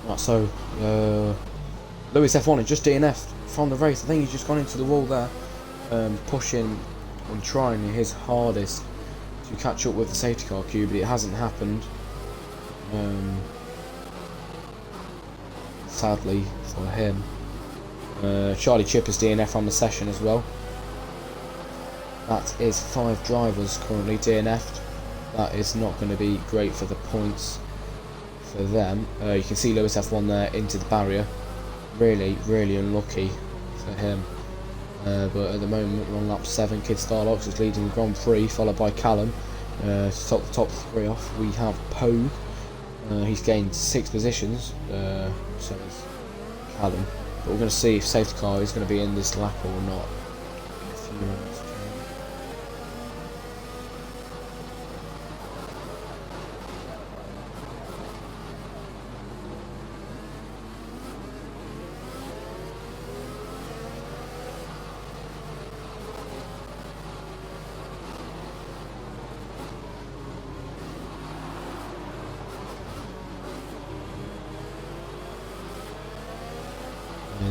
Right, so Lewis F1 has just DNF'd from the race. I think he's just gone into the wall there, pushing and trying his hardest to catch up with the safety car queue, but it hasn't happened. Sadly for him. Charlie Chip has DNF from the session as well. That is 5 drivers currently DNF'd. That is not going to be great for the points for them. You can see Lewis F1 there into the barrier. Really unlucky for him. But at the moment we're on lap 7. Kid Starlocks is leading the Grand Prix, followed by Callum. To top the top 3 off, we have Pogue. He's gained 6 positions, so is Callum. But we're going to see if safety car is going to be in this lap or not in a few minutes.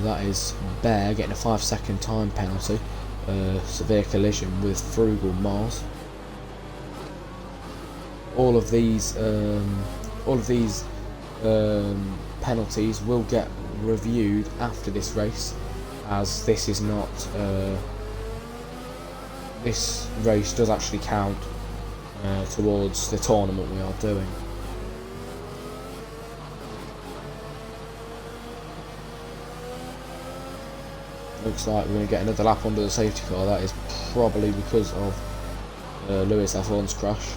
That is Bear getting a 5-second time penalty, severe collision with Frugal Mars. All of these penalties will get reviewed after this race, as this is not this race does actually count towards the tournament we are doing. Looks like we're going to get another lap under the safety car. That is probably because of Lewis F1's crash.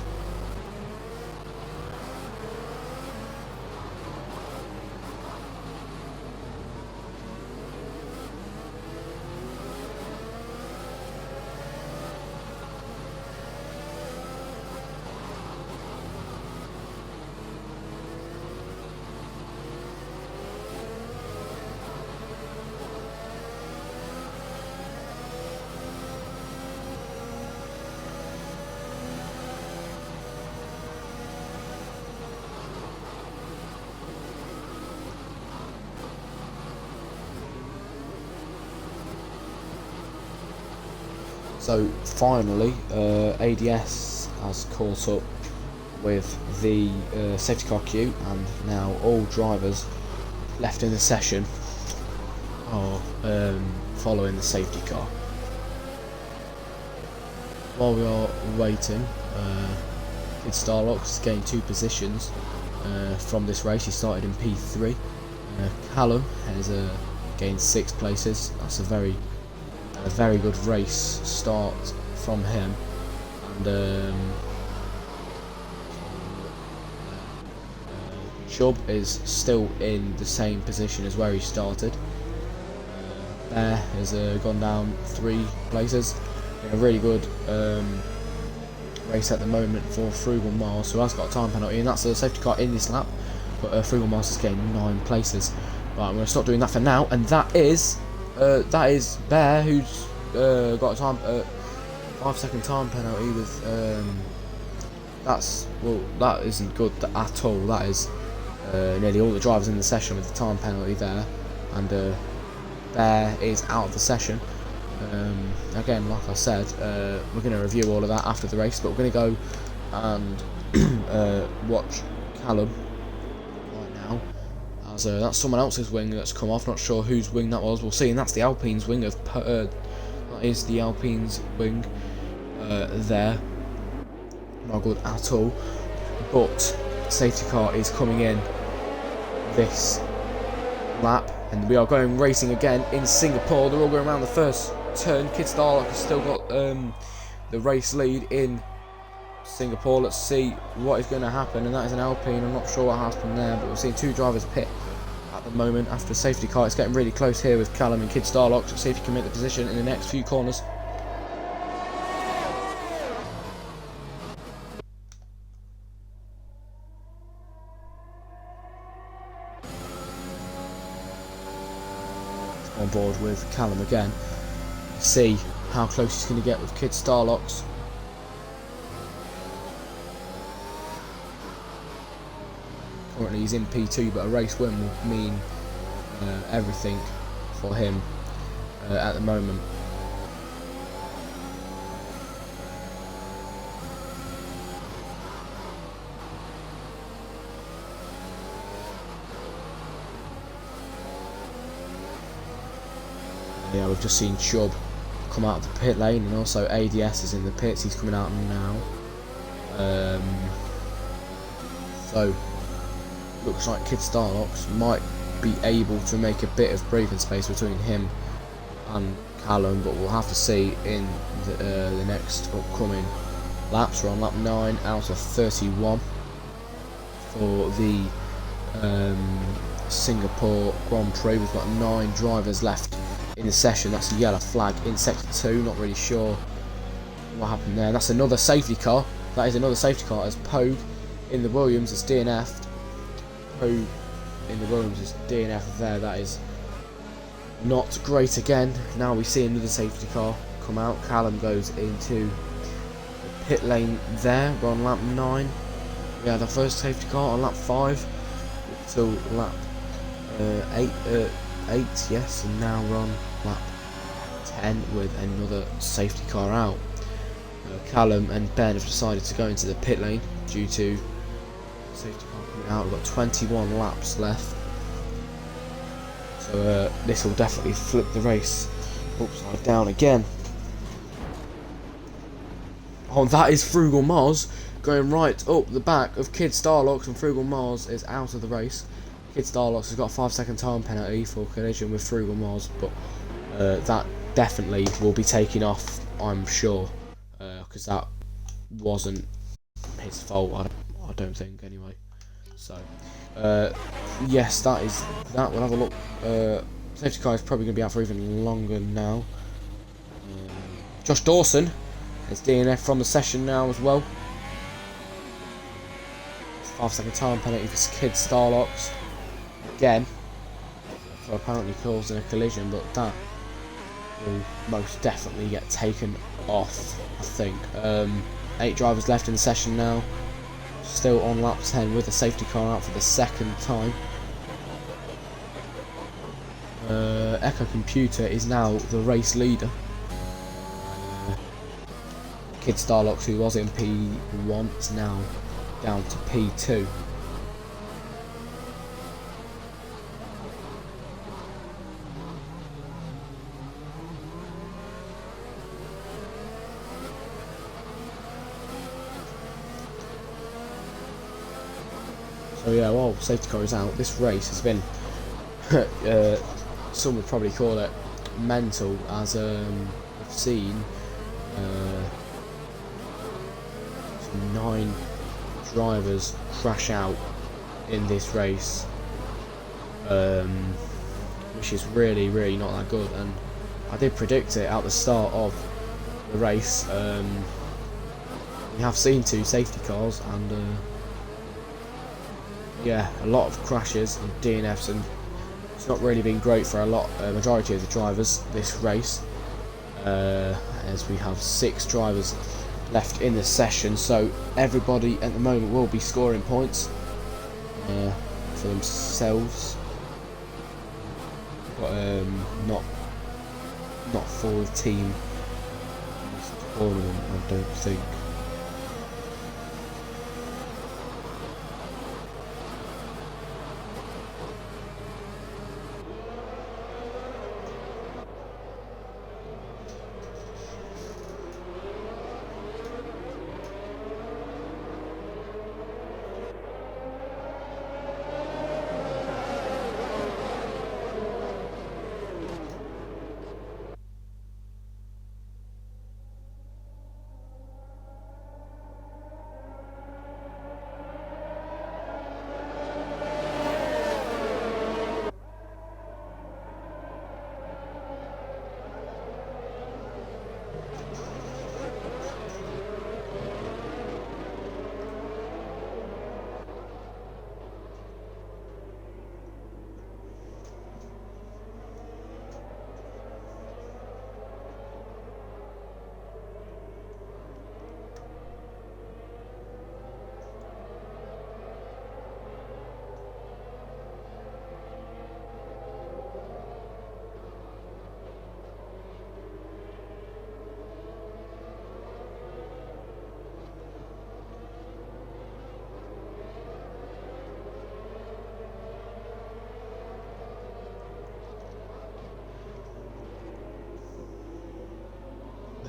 So finally, ADS has caught up with the safety car queue, and now all drivers left in the session are following the safety car. While we are waiting, Kid Starlock has gained 2 positions from this race. He started in P3. Callum has gained 6 places. That's a very good race start from him. And Chubb is still in the same position as where he started. Bear has gone down 3 places. In a really good race at the moment for Frugal Mars, who has got a time penalty, and that's a safety car in this lap. But Frugal Mars has gained 9 places. Right, I'm going to stop doing that for now, and that is Bear, who's got a time 5-second time penalty with that isn't good at all. That is nearly all the drivers in the session with the time penalty there, and Bear is out of the session. Again, like I said, we're going to review all of that after the race, but we're going to go and watch Callum right now, as that's someone else's wing that's come off. Not sure whose wing that was. We'll see, and that's the Alpine's wing of that is the Alpine's wing there. Not good at all, but safety car is coming in this lap, and we are going racing again in Singapore. They're all going around the first turn. Kid Starlock has still got the race lead in Singapore. Let's see what is going to happen, and that is an Alpine. I'm not sure what happened there, but we're seeing 2 drivers pit at the moment after a safety car. It's getting really close here with Callum and Kid Starlock. Let's see if he can make the position in the next few corners. On board with Callum again. See how close he's going to get with Kid Starlocks. Currently he's in P2, but a race win will mean everything for him at the moment. Yeah, we've just seen Chubb come out of the pit lane, and also ADS is in the pits. He's coming out now. So looks like Kid Starlocks might be able to make a bit of breathing space between him and Callum, but we'll have to see in the next upcoming laps. We're on lap 9 out of 31 for the Singapore Grand Prix. We've got 9 drivers left in the session. That's a yellow flag in sector 2. Not really sure what happened there. And that's another safety car. That is another safety car, as Pogue in the Williams is DNF'd. Pogue in the Williams is DNF'd there. That is not great again. Now we see another safety car come out. Callum goes into the pit lane there. We're on lap 9. We had our first safety car on lap 5 till lap 8, yes, and now we're on lap 10 with another safety car out. Callum and Ben have decided to go into the pit lane due to safety car coming out. We've got 21 laps left, so this will definitely flip the race upside down again. Oh, that is Frugal Mars going right up the back of Kid Starlocks, and Frugal Mars is out of the race. Kid Starlocks has got a 5-second time penalty for collision with Frugal Mars, but that definitely will be taken off, I'm sure, because that wasn't his fault, I don't think, anyway. So, yes, that is that. We'll have a look. Safety car is probably going to be out for even longer now. Josh Dawson is DNF from the session now as well. 5-second time penalty for Kid Starlocks again for apparently causing a collision, but that will most definitely get taken off, I think. 8 drivers left in the session now, still on lap 10 with a safety car out for the second time. Echo Computer is now the race leader. Kid Starlocks, who was in P1, is now down to P2. So yeah, while safety car is out, this race has been, some would probably call it mental, as I've seen 9 drivers crash out in this race, which is really not that good. And I did predict it at the start of the race. We have seen 2 safety cars, and yeah, a lot of crashes and DNFs, and it's not really been great for majority of the drivers this race, as we have 6 drivers left in the session, so everybody at the moment will be scoring points for themselves, but not for the team tournament, I don't think.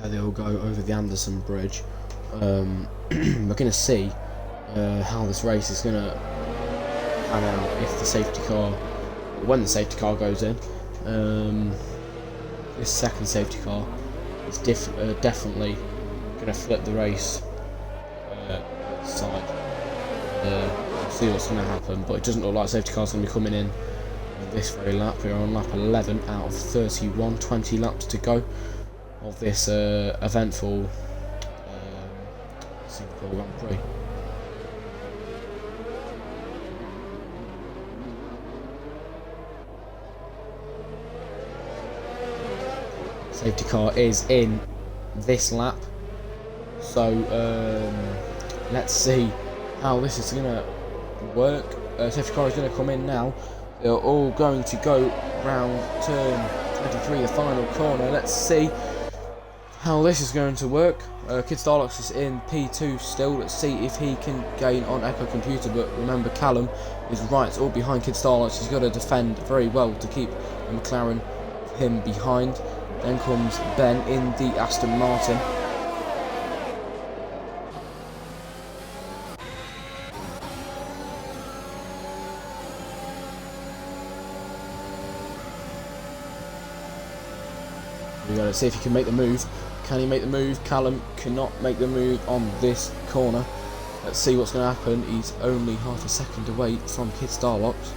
They'll go over the Anderson Bridge. We're going to see how this race is going to pan out if the safety car, when the safety car goes in. This second safety car is definitely going to flip the race side. We'll see what's going to happen, but it doesn't look like safety car's going to be coming in on this very lap. We're on lap 11 out of 31, 20 laps to go of this eventful Singapore Grand Prix. Safety car is in this lap, so let's see how this is going to work. Safety car is going to come in now. They're all going to go round turn 23, the final corner. Let's see how this is going to work. Kid Starlocks is in P2 still. Let's see if he can gain on Echo Computer, but remember Callum is right all behind Kid Starlocks. He's got to defend very well to keep the McLaren him behind. Then comes Ben in the Aston Martin. We've got to see if he can make the move. Can he make the move? Callum cannot make the move on this corner. Let's see what's going to happen. He's only half a second away from Kid Starlocks.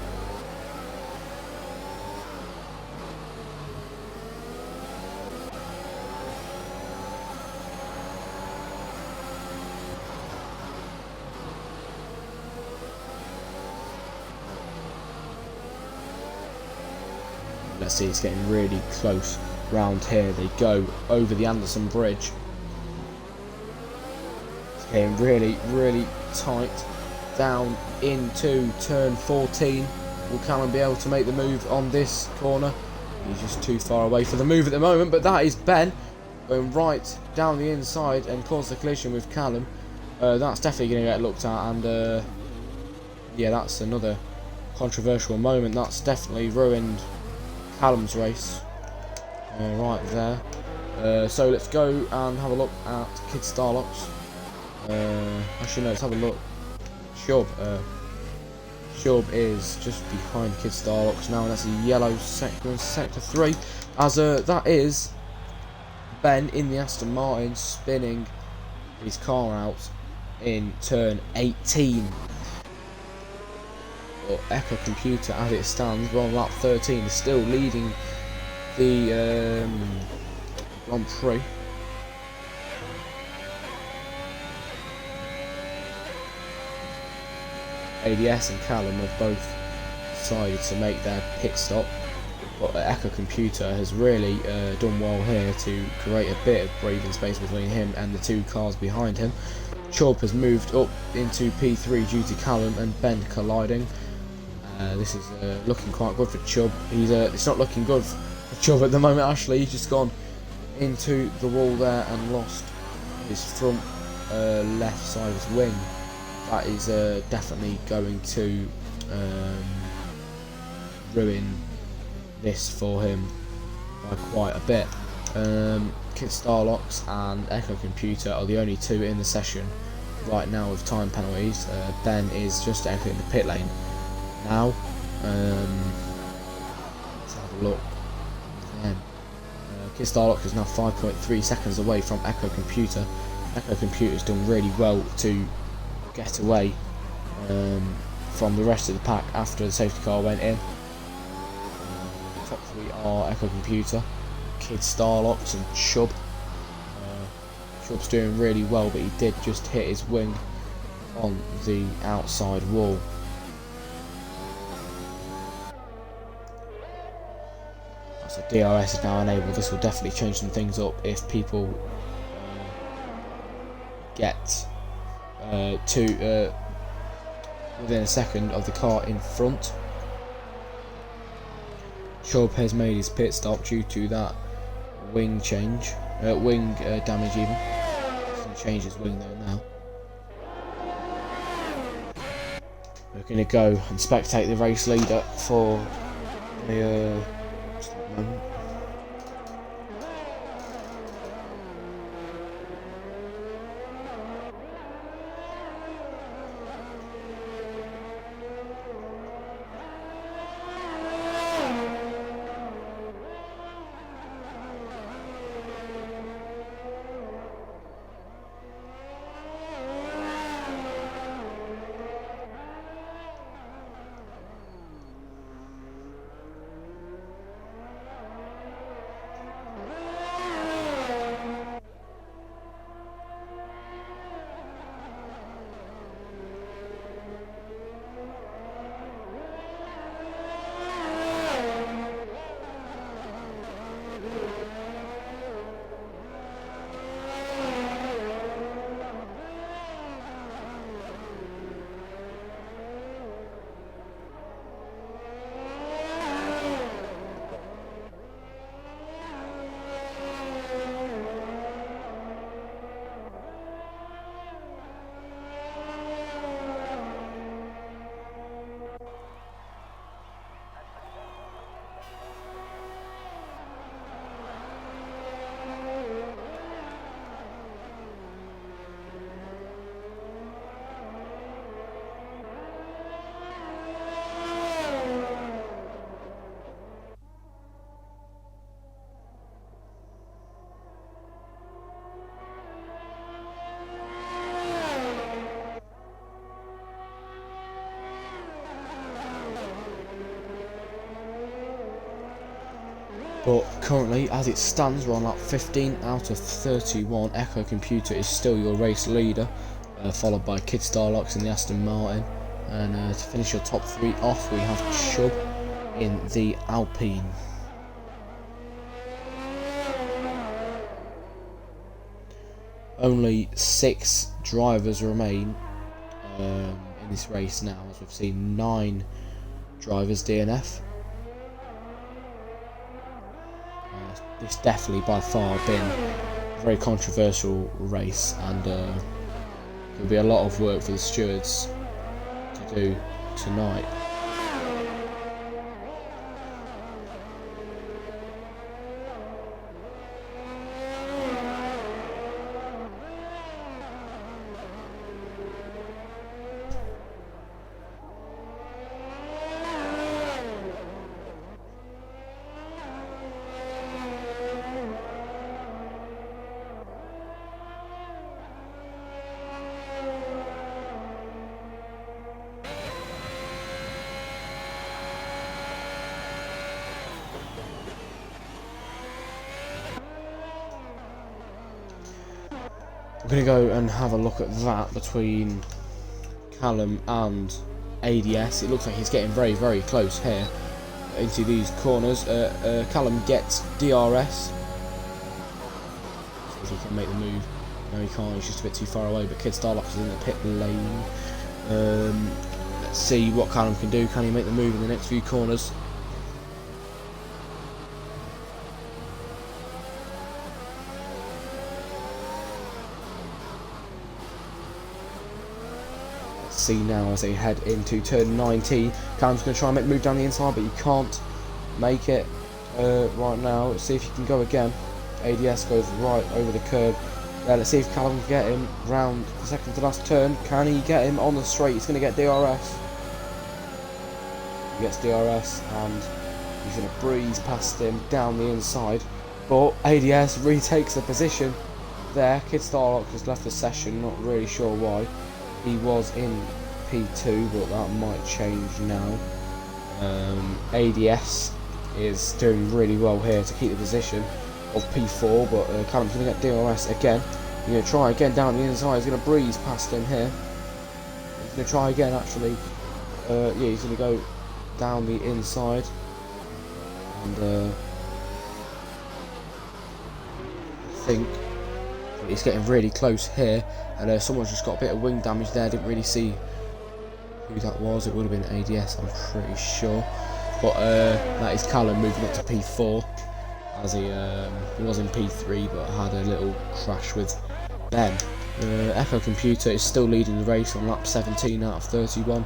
Let's see, it's getting really close round here. They go over the Anderson Bridge. It's getting really tight. Down into turn 14. Will Callum be able to make the move on this corner? He's just too far away for the move at the moment, but that is Ben going right down the inside and caused the collision with Callum. That's definitely going to get looked at, and yeah, that's another controversial moment. That's definitely ruined Callum's race right there. So let's go and have a look at Kid Starlocks. Actually no, let's have a look. Shub is just behind Kid Starlocks now, and that's a yellow sector, sector 3, as that is Ben in the Aston Martin spinning his car out in turn 18. But Echo Computer, as it stands, we're on lap 13, is still leading the Grand Prix. ADS and Callum have both decided to make their pit stop, but Echo Computer has really done well here to create a bit of breathing space between him and the two cars behind him. Chubb has moved up into P3 due to Callum and Ben colliding. This is looking quite good for Chubb. It's not looking good for Chubb at the moment. Actually, he's just gone into the wall there and lost his front left side of his wing. That is definitely going to ruin this for him by quite a bit. Kit Starlocks and Echo Computer are the only two in the session right now with time penalties. Ben is just exiting the pit lane now. Let's have a look. Kit Starlocks is now 5.3 seconds away from Echo Computer. Echo Computer's done really well to get away from the rest of the pack after the safety car went in. Top three are Echo Computer, Kid Starlocks and Chubb. Chubb's doing really well, but he did just hit his wing on the outside wall. So DRS is now enabled. This will definitely change some things up if people get to within a second of the car in front. Chubb has made his pit stop due to that wing change, wing damage even. He's changed his wing there now. We're going to go and spectate the race leader for the moment. But currently, as it stands, we're on lap 15 out of 31. Echo Computer is still your race leader, followed by Kid Starlocks in the Aston Martin. And to finish your top three off, we have Chubb in the Alpine. Only 6 drivers remain in this race now, as we've seen 9 drivers DNF. This definitely by far been very controversial race, and there'll be a lot of work for the stewards to do tonight. We're going to go and have a look at that between Callum and ADS. It looks like he's getting very, very close here into these corners. Callum gets DRS. See if he can make the move. No, he can't. He's just a bit too far away. But Kid Starlock is in the pit lane. Let's see what Callum can do. Can he make the move in the next few corners? See now as they head into turn 19. Callum's going to try and make the move down the inside, but he can't make it right now. Let's see if he can go again. ADS goes right over the curb. Let's see if Callum can get him round the second to last turn. Can he get him on the straight? He's going to get DRS. He gets DRS and he's going to breeze past him down the inside. But ADS retakes the position there. Kid Starlock has left the session, not really sure why. He was in P2, but that might change now. ADS is doing really well here to keep the position of P4, but Callum's going to get DRS again. He's going to try again down the inside. He's going to breeze past him here. He's going to try again, actually. Yeah, he's going to go down the inside. And I think he's getting really close here, and someone's just got a bit of wing damage there. Didn't really see who that was. It would have been ADS, I'm pretty sure. But that is Callum moving up to P4, as he was in P3 but had a little crash with Ben. Echo Computer is still leading the race on lap 17 out of 31.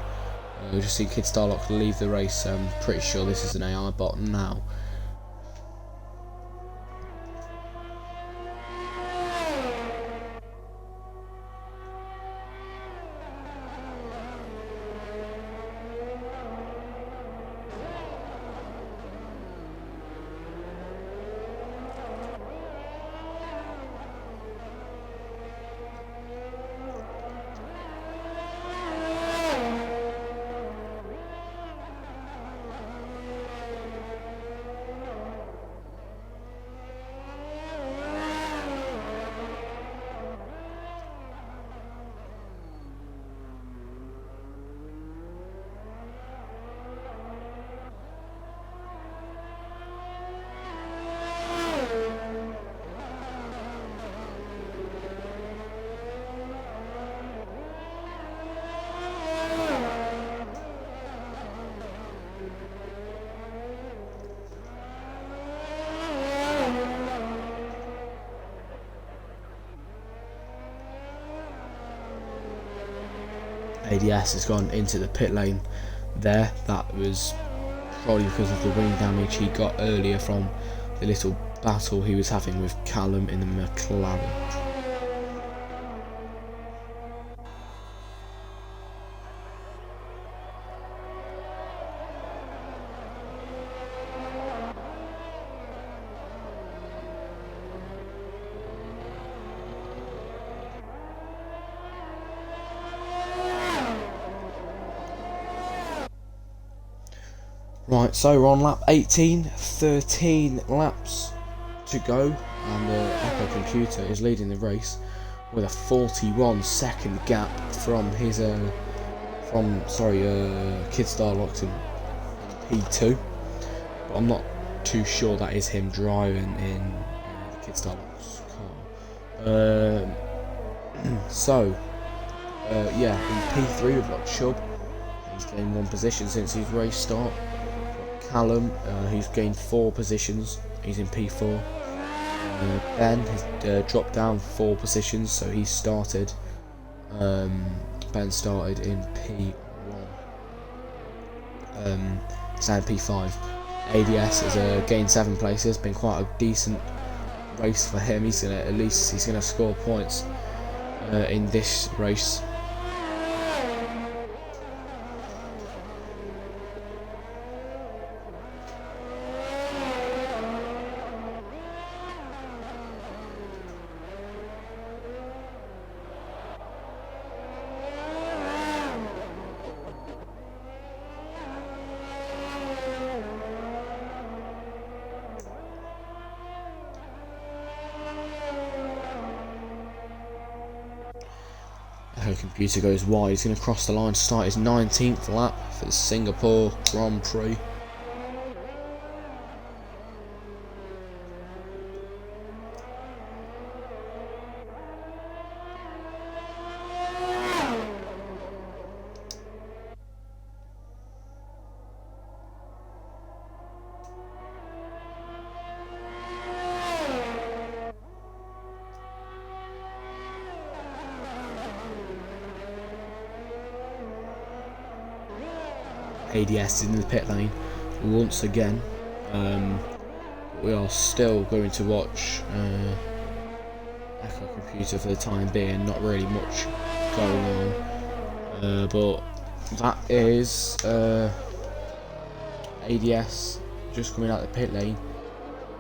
We just see Kid Starlock leave the race. I'm pretty sure this is an AI bot now. ADS has gone into the pit lane there. That was probably because of the wing damage he got earlier from the little battle he was having with Callum in the McLaren. Right, so we're on lap 18, 13 laps to go, and Echo Computer is leading the race with a 41-second gap from his Kid Starlock's in P2, but I'm not too sure that is him driving in the Kid Starlock's car. Yeah, in P3 we've got Chubb. He's gained 1 position since his race start. Callum, he's gained 4 positions. He's in P4. Ben has dropped down 4 positions, so he started. Ben started in P1. He's now in P5. ADS has gained 7 places. Been quite a decent race for him. He's gonna score points in this race. Computer goes wide. He's going to cross the line to start his 19th lap for the Singapore Grand Prix. ADS is in the pit lane once again. We are still going to watch Echo Computer for the time being. Not really much going on, but that is ADS just coming out the pit lane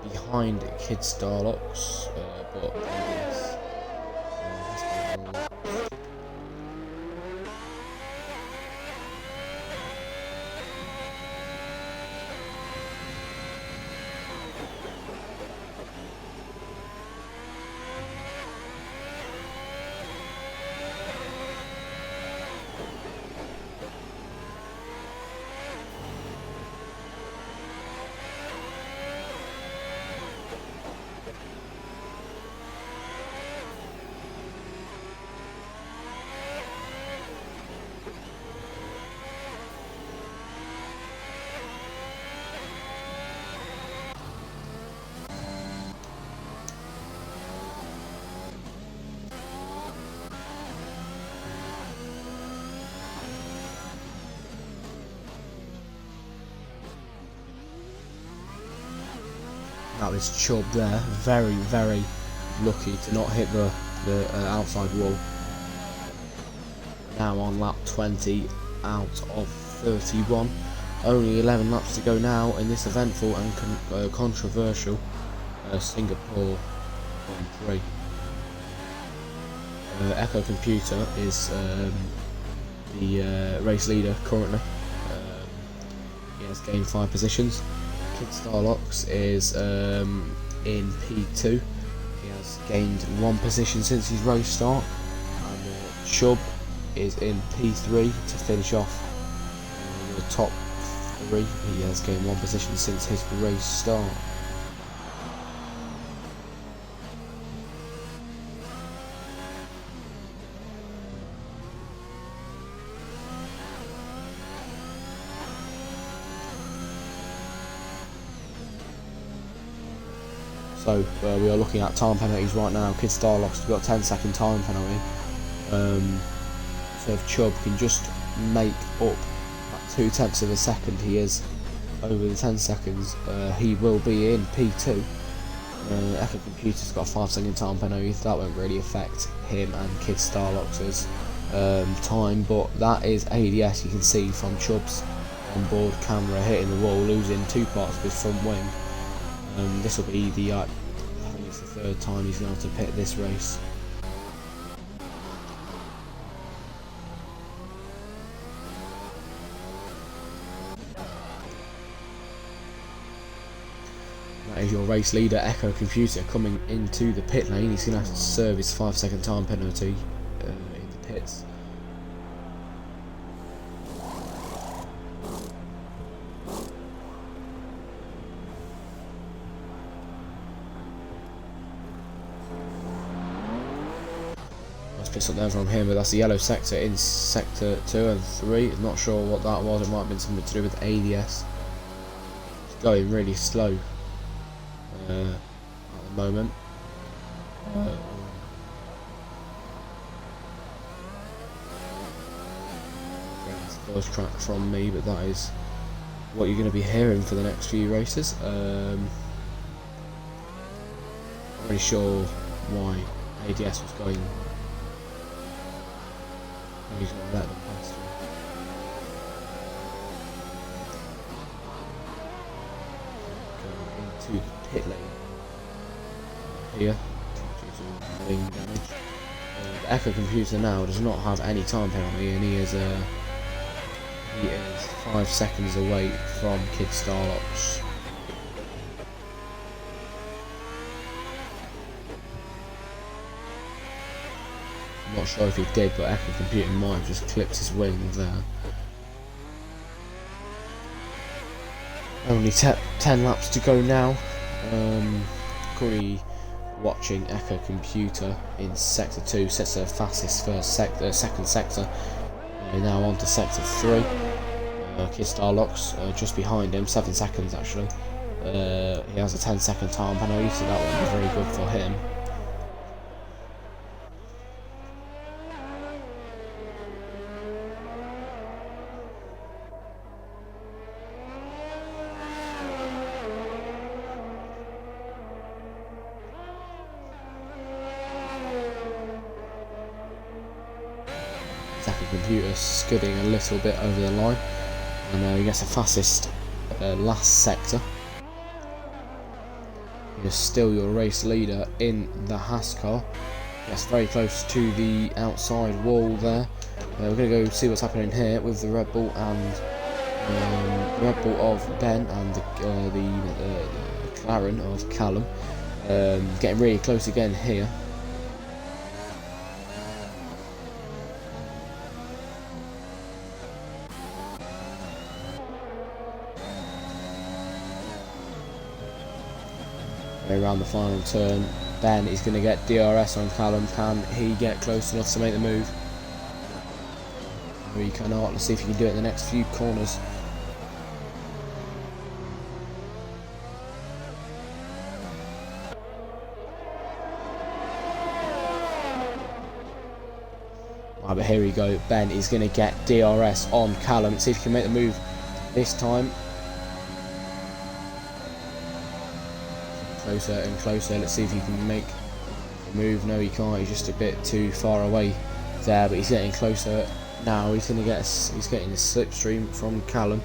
behind Kid Starlocks, but ADS has been That was Chubb there, very lucky to not hit the outside wall. Now on lap 20 out of 31. Only 11 laps to go now in this eventful and controversial Singapore Grand Prix. Echo Computer is the race leader currently. He has gained 5 positions. Kid Starlocks is in P2. He has gained 1 position since his race start. And Chubb is in P3 to finish off the top 3. He has gained 1 position since his race start. So we are looking at time penalties right now. Kid Starlocks has got a 10-second time penalty. So if Chubb can just make up that 0.2 of a second he is over the 10 seconds, he will be in P2. Echo Computer's got a 5-second time penalty. That won't really affect him and Kid Starlocks' time, but that is ADS. You can see from Chubb's onboard camera hitting the wall, losing 2 parts of his front wing. This will be the, I think it's the 3rd time he's going to have to pit this race. That is your race leader, Echo Computer, coming into the pit lane. He's going to have to serve his 5-second time penalty in the pits. Pits up there from him, but that's the yellow sector in sector 2 and 3. Not sure what that was. It might have been something to do with ADS. It's going really slow at the moment. Voice track from me, but that is what you're going to be hearing for the next few races. Not really sure why ADS was going. He's going to let them pass through. Going into the pit lane here due to wing damage. The Echo computer now does not have any time penalty, and he is 5 seconds away from Kid Starlocks. I'm not sure if he did, but Echo Computer might have just clipped his wing there. Only 10 laps to go now. Currently watching Echo Computer in Sector 2, sets the fastest second sector. Now on to Sector 3. Kid Starlocks just behind him, 7 seconds actually. He has a 10-second time penalty, so that won't be very good for him. Second computer skidding a little bit over the line, and he gets the fastest last sector. He is still your race leader in the Haas car. Gets very close to the outside wall there. We're going to go see what's happening here with the Red Bull and the Red Bull of Ben and the McLaren of Callum. Getting really close again here. Around the final turn, Ben is going to get DRS on Callum. Can he get close enough to make the move? No, he cannot. Let's see if he can do it in the next few corners. Right, but here we go. Ben is going to get DRS on Callum. Let's see if he can make the move this time. Closer and closer. Let's see if he can make the move. No, he can't. He's just a bit too far away there, but he's getting closer now. He's getting a slipstream from Callum,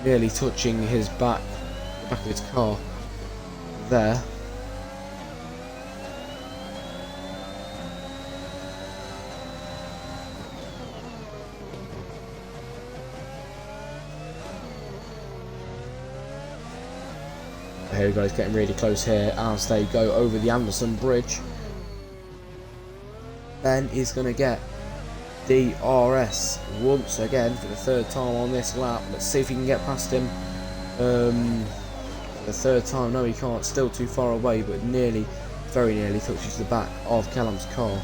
nearly touching his the back of his car there. Here we go, he's getting really close here as they go over the Anderson Bridge. Ben is going to get DRS once again for the 3rd time on this lap. Let's see if he can get past him for the 3rd time. No, he can't, still too far away, but nearly, very nearly touches the back of Callum's car.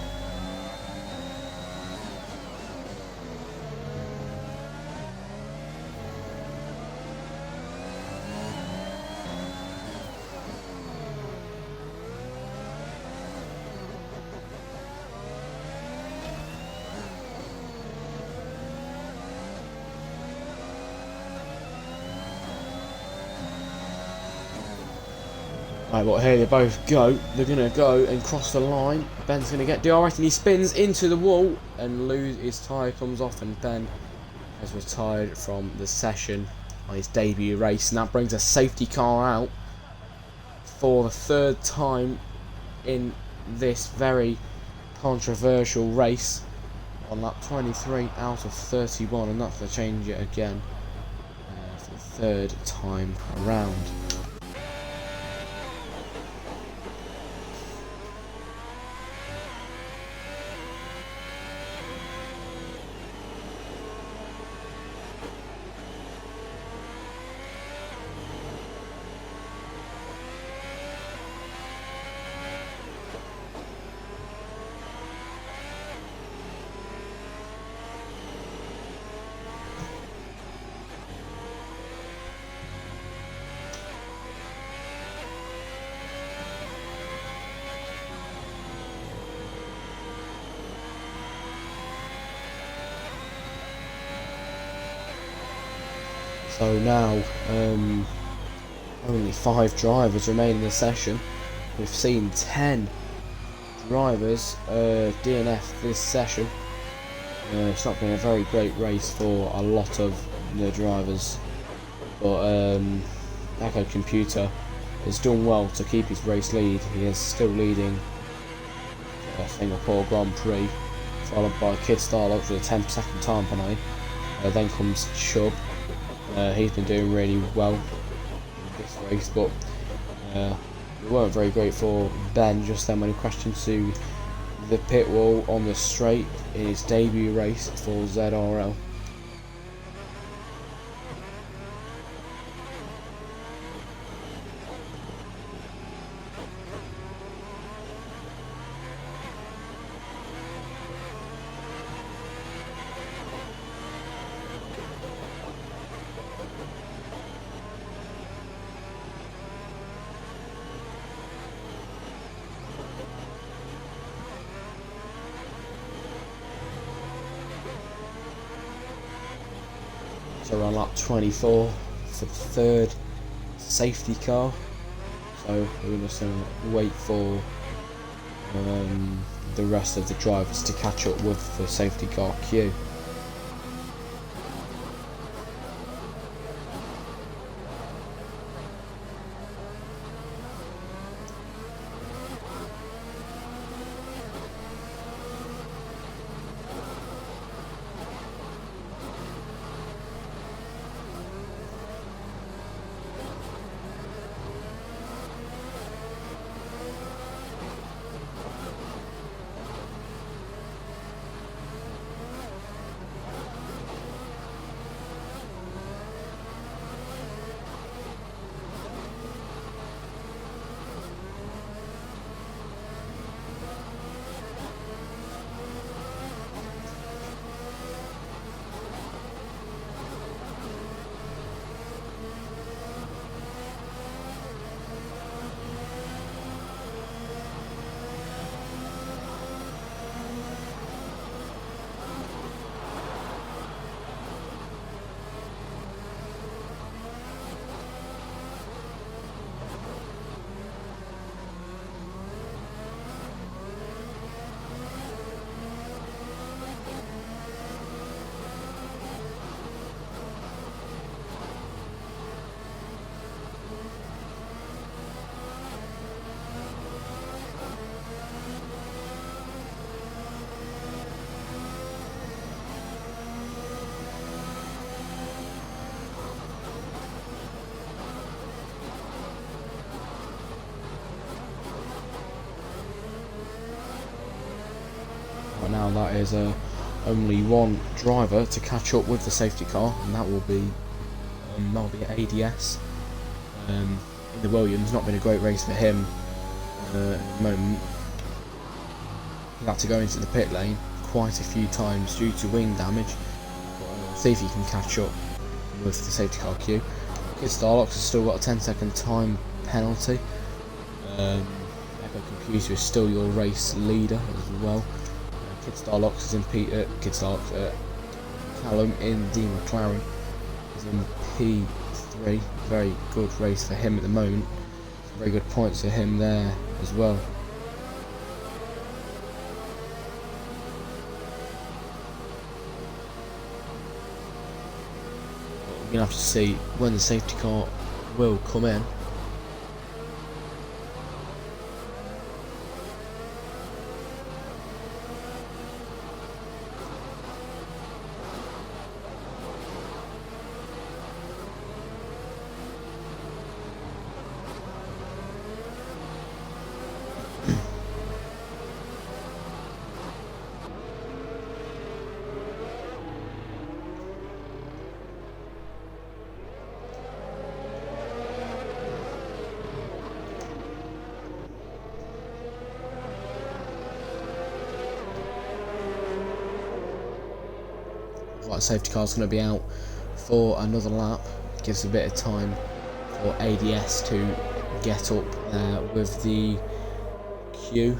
Right, well, here they both go. They're going to go and cross the line. Ben's going to get DRS and he spins into the wall and his tyre comes off, and Ben has retired from the session on his debut race, and that brings a safety car out for the 3rd time in this very controversial race on lap 23 out of 31, and that's going to change it again for the 3rd time around. So now only 5 drivers remain in the session. We've seen 10 drivers DNF this session. It's not been a very great race for a lot of the drivers, but Echo Computer has done well to keep his race lead. He is still leading Singapore Grand Prix, followed by Kid Starlock with a 10-second time penalty. Then comes Chubb. He's been doing really well in this race, but it weren't very great for Ben just then when he crashed into the pit wall on the straight in his debut race for ZRL. So we're on lap 24 for the third safety car. So we're just going to wait for the rest of the drivers to catch up with the safety car queue. Right now that is only one driver to catch up with the safety car, and that will be ADS. In the Williams, not been a great race for him at the moment. He had to go into the pit lane quite a few times due to wing damage. But, see if he can catch up with the safety car queue. Kid Starlock has still got a 10-second time penalty. Echo Computer is still your race leader as well. Kid Starlock is in Callum in the McLaren is in P3. Very good race for him at the moment. Very good points for him there as well. We're gonna have to see when the safety car will come in. Like safety car's going to be out for another lap. Gives a bit of time for ADS to get up there with the queue.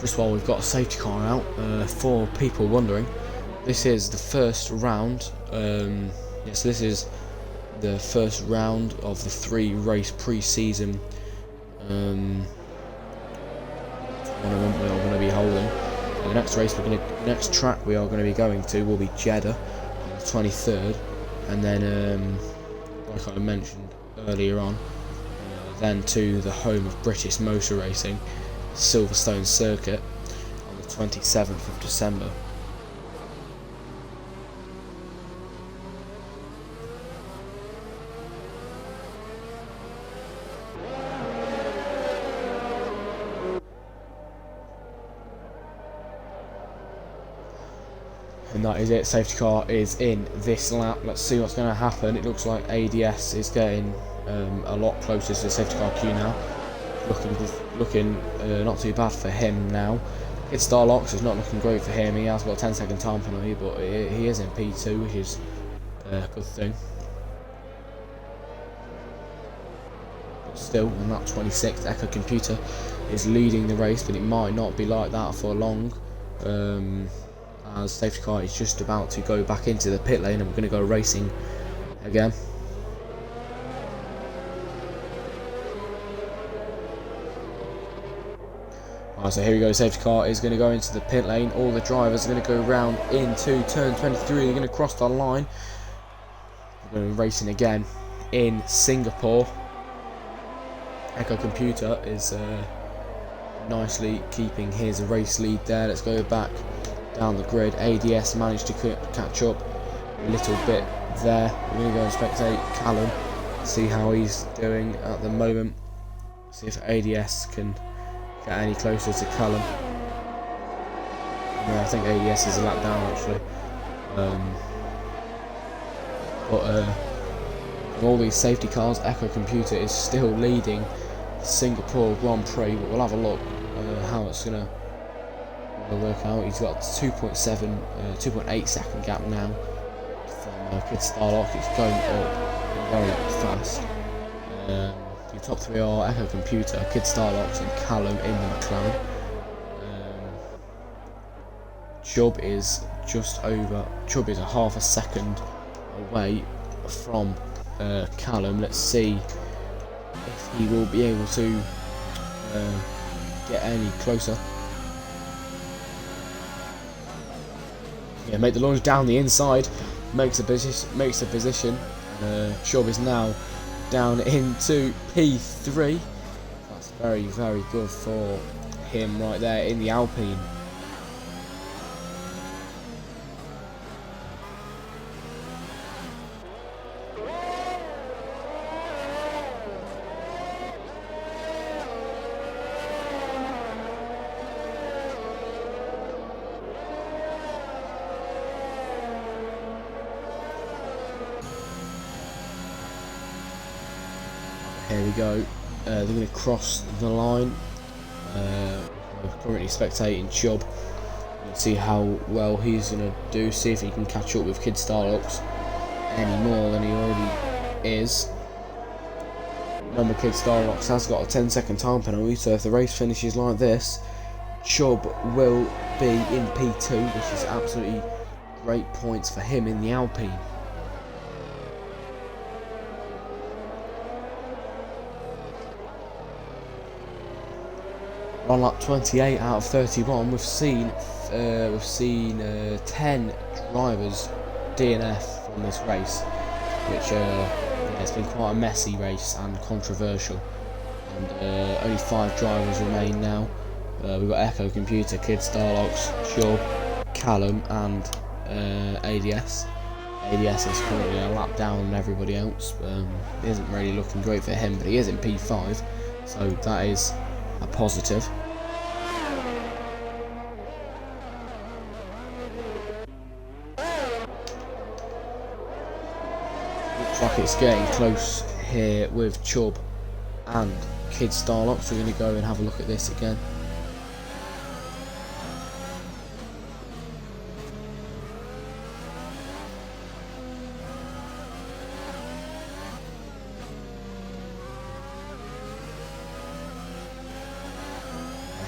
First of all, we've got a safety car out. For people wondering, this is the first round. Yes, this is the first round of the 3-race pre-season tournament we are going to be holding. The next track we are going to be going to will be Jeddah on the 23rd, and then, like I mentioned earlier on, then to the home of British motor racing, Silverstone Circuit, on the 27th of December. And that is it. Safety car is in this lap. Let's see what's going to happen. It looks like ADS is getting a lot closer to the safety car queue now. Looking not too bad for him now. It's Starlocks is not looking great for him. He has got a 10-second time penalty, but he is in P2, which is a good thing. But still, on that 26th, Echo Computer is leading the race, but it might not be like that for long. As safety car is just about to go back into the pit lane, and we're going to go racing again. Alright, so here we go. Safety car is going to go into the pit lane. All the drivers are going to go round into turn 23. They're going to cross the line. We're going to be racing again in Singapore. Echo Computer is nicely keeping his race lead there. Let's go back down the grid. ADS managed to catch up a little bit there. We're going to go and spectate Callum, see how he's doing at the moment, see if ADS can get any closer to Callum. Yeah, I think ADS is a lap down actually. With all these safety cars, Echo Computer is still leading the Singapore Grand Prix, but we'll have a look how it's going to work out. He's got 2.8 second gap now from Kid Starlock. It's going up very fast. The top three are Echo Computer, Kid Starlocks, and Callum in the McLaren. Chubb is Chubb is a half a second away from Callum. Let's see if he will be able to get any closer. Yeah, make the launch down the inside, makes a position. Chubb is now down into P3. That's very, very good for him right there in the Alpine. Here we go. They're going to cross the line. We're currently spectating Chubb. We'll see how well he's going to do. See if he can catch up with Kid Starlocks any more than he already is. Remember, Kid Starlocks has got a 10-second time penalty, so if the race finishes like this, Chubb will be in P2, which is absolutely great points for him in the Alpine. On lap 28 out of 31, we've seen 10 drivers DNF from this race, which it's been quite a messy race and controversial. And only 5 drivers remain now. We've got Echo Computer, Kid Starlocks, Chubb, Callum, and ADS. ADS is currently a lap down on everybody else. It isn't really looking great for him, but he is in P5, so that is a positive. Looks like it's getting close here with Chubb and Kid Starlock, so we're going to go and have a look at this again.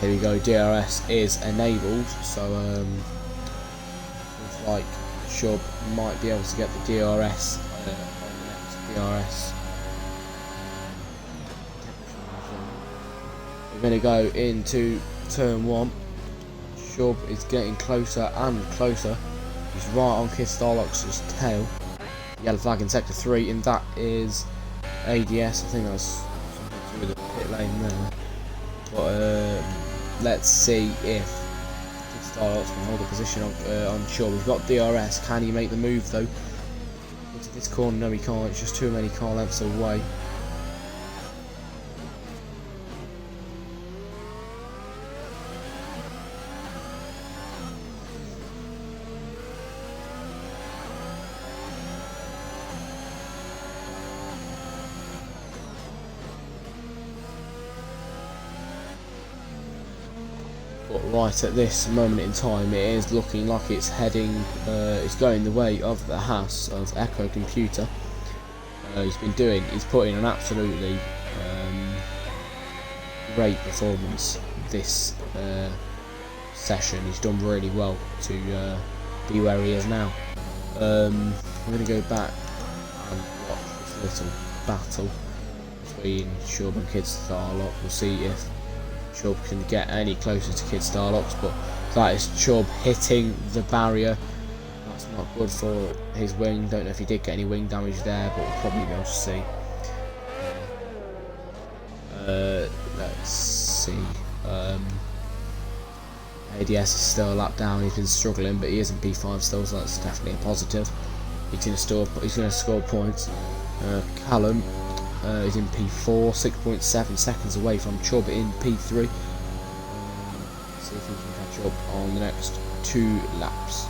here we go, DRS is enabled, so looks like Shub might be able to get the DRS on the next DRS. We're going to go into turn 1. Shub is getting closer and closer. He's right on Kid Starlock's tail. Yellow flag in sector 3, and that is ADS. I think that's something to do with the pit lane there. But let's see if Kid Starlock can hold the position on Shub. We've got DRS. Can he make the move though? Into this corner? No, he can't. It's just too many car lengths away. But right at this moment in time, it is looking like it's heading, it's going the way of the Haas of Echo Computer. He's put in an absolutely great performance this session. He's done really well to be where he is now. I'm going to go back and watch this little battle between Shub and Kid Starlock. We'll see if Chubb can get any closer to Kid Starlock's, but that is Chubb hitting the barrier. That's not good for his wing. Don't know if he did get any wing damage there, but we'll probably be able to see. Let's see. ADS is still a lap down. He's been struggling, but he is in P5 still, so that's definitely a positive. He's going to score points. Callum is in P4, 6.7 seconds away from Chubb in P3. See if he can catch up on the next 2 laps.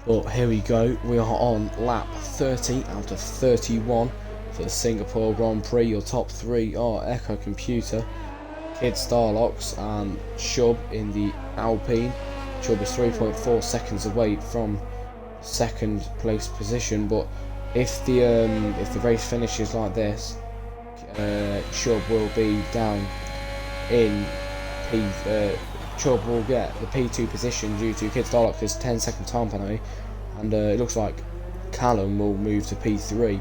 But here we go, we are on lap 30 out of 31 for the Singapore Grand Prix. Your top 3 are Echo Computer, Kid Starlocks and Shub in the Alpine. Shub is 3.4 seconds away from second place position, but if the race finishes like this, Shub will be down in Chubb will get the P2 position due to Kid Starlock's 10-second time penalty, and it looks like Callum will move to P3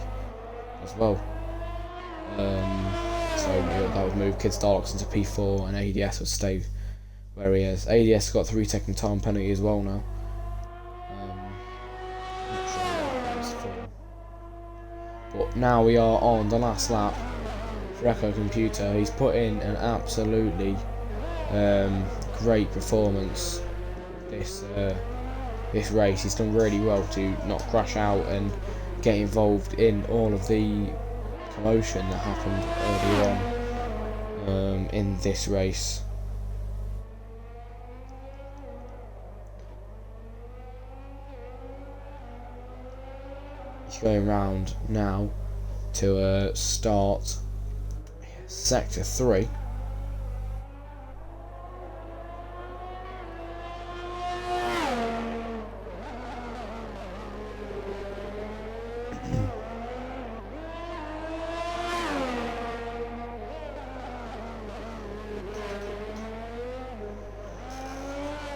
as well. So that would move Kid Starlock's into P4, and ADS would stay where he is. ADS got 3-second time penalty as well now. Not sure what that was for. But now we are on the last lap for Echo Computer. He's put in an absolutely great performance this race. He's done really well to not crash out and get involved in all of the commotion that happened earlier on in this race. He's going round now to start sector 3.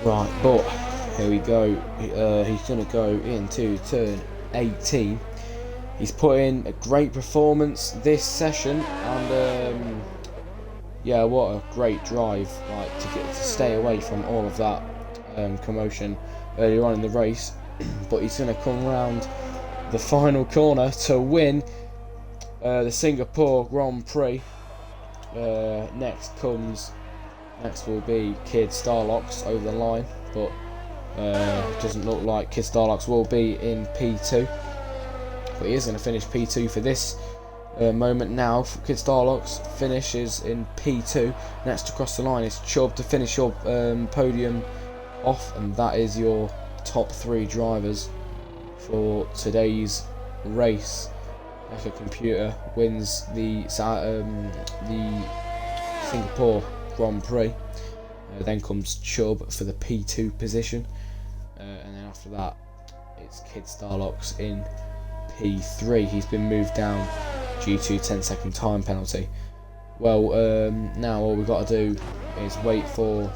Right, but here we go. He's going to go into turn 18. He's put in a great performance this session, and yeah, what a great drive! Like to stay away from all of that commotion earlier on in the race, but he's going to come round the final corner to win the Singapore Grand Prix. Next will be Kid Starlocks over the line, but it doesn't look like Kid Starlocks will be in P2, but he is going to finish P2 for this moment now. Kid Starlocks finishes in P2. Next across the line is Chubb to finish your podium off, and that is your top 3 drivers for today's race. Like a computer wins the Singapore Grand Prix. Then comes Chubb for the P2 position, and then after that it's Kid Starlocks in P3. He's been moved down due to 10-second time penalty. Well, now all we've got to do is wait for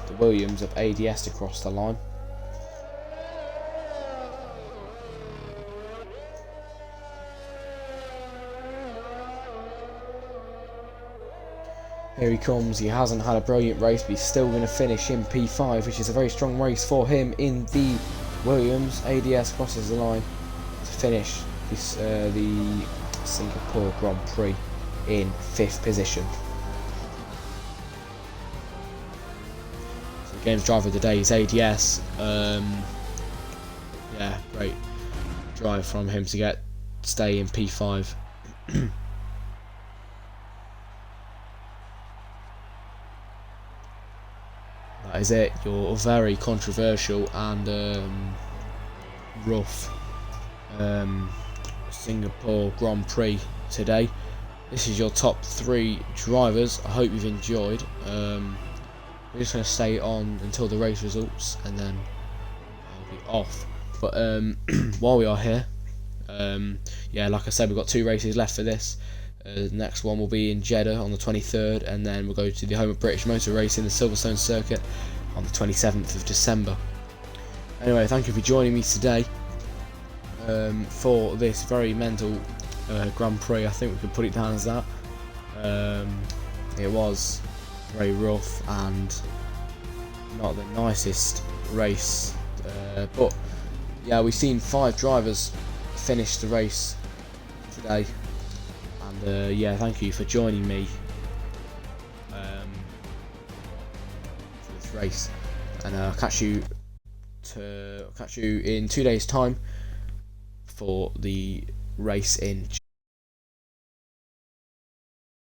the Williams of ADS to cross the line. Here he comes. He hasn't had a brilliant race, but he's still going to finish in P5, which is a very strong race for him in the Williams. ADS crosses the line to finish this, the Singapore Grand Prix in 5th position. So the game's driver of the day is ADS. Yeah, great drive from him to stay in P5. That is it, your very controversial and rough Singapore Grand Prix today. This is your top 3 drivers. I hope you've enjoyed. We're just going to stay on until the race results, and then I'll be off. But while we are here, yeah, like I said, we've got 2 races left for this. The next one will be in Jeddah on the 23rd, and then we'll go to the home of British Motor Racing, the Silverstone Circuit, on the 27th of December. Anyway, thank you for joining me today for this very mental Grand Prix. I think we could put it down as that. It was very rough and not the nicest race, but yeah, we've seen 5 drivers finish the race today. And yeah, thank you for joining me for this race, and I'll catch you in 2 days' time for the race in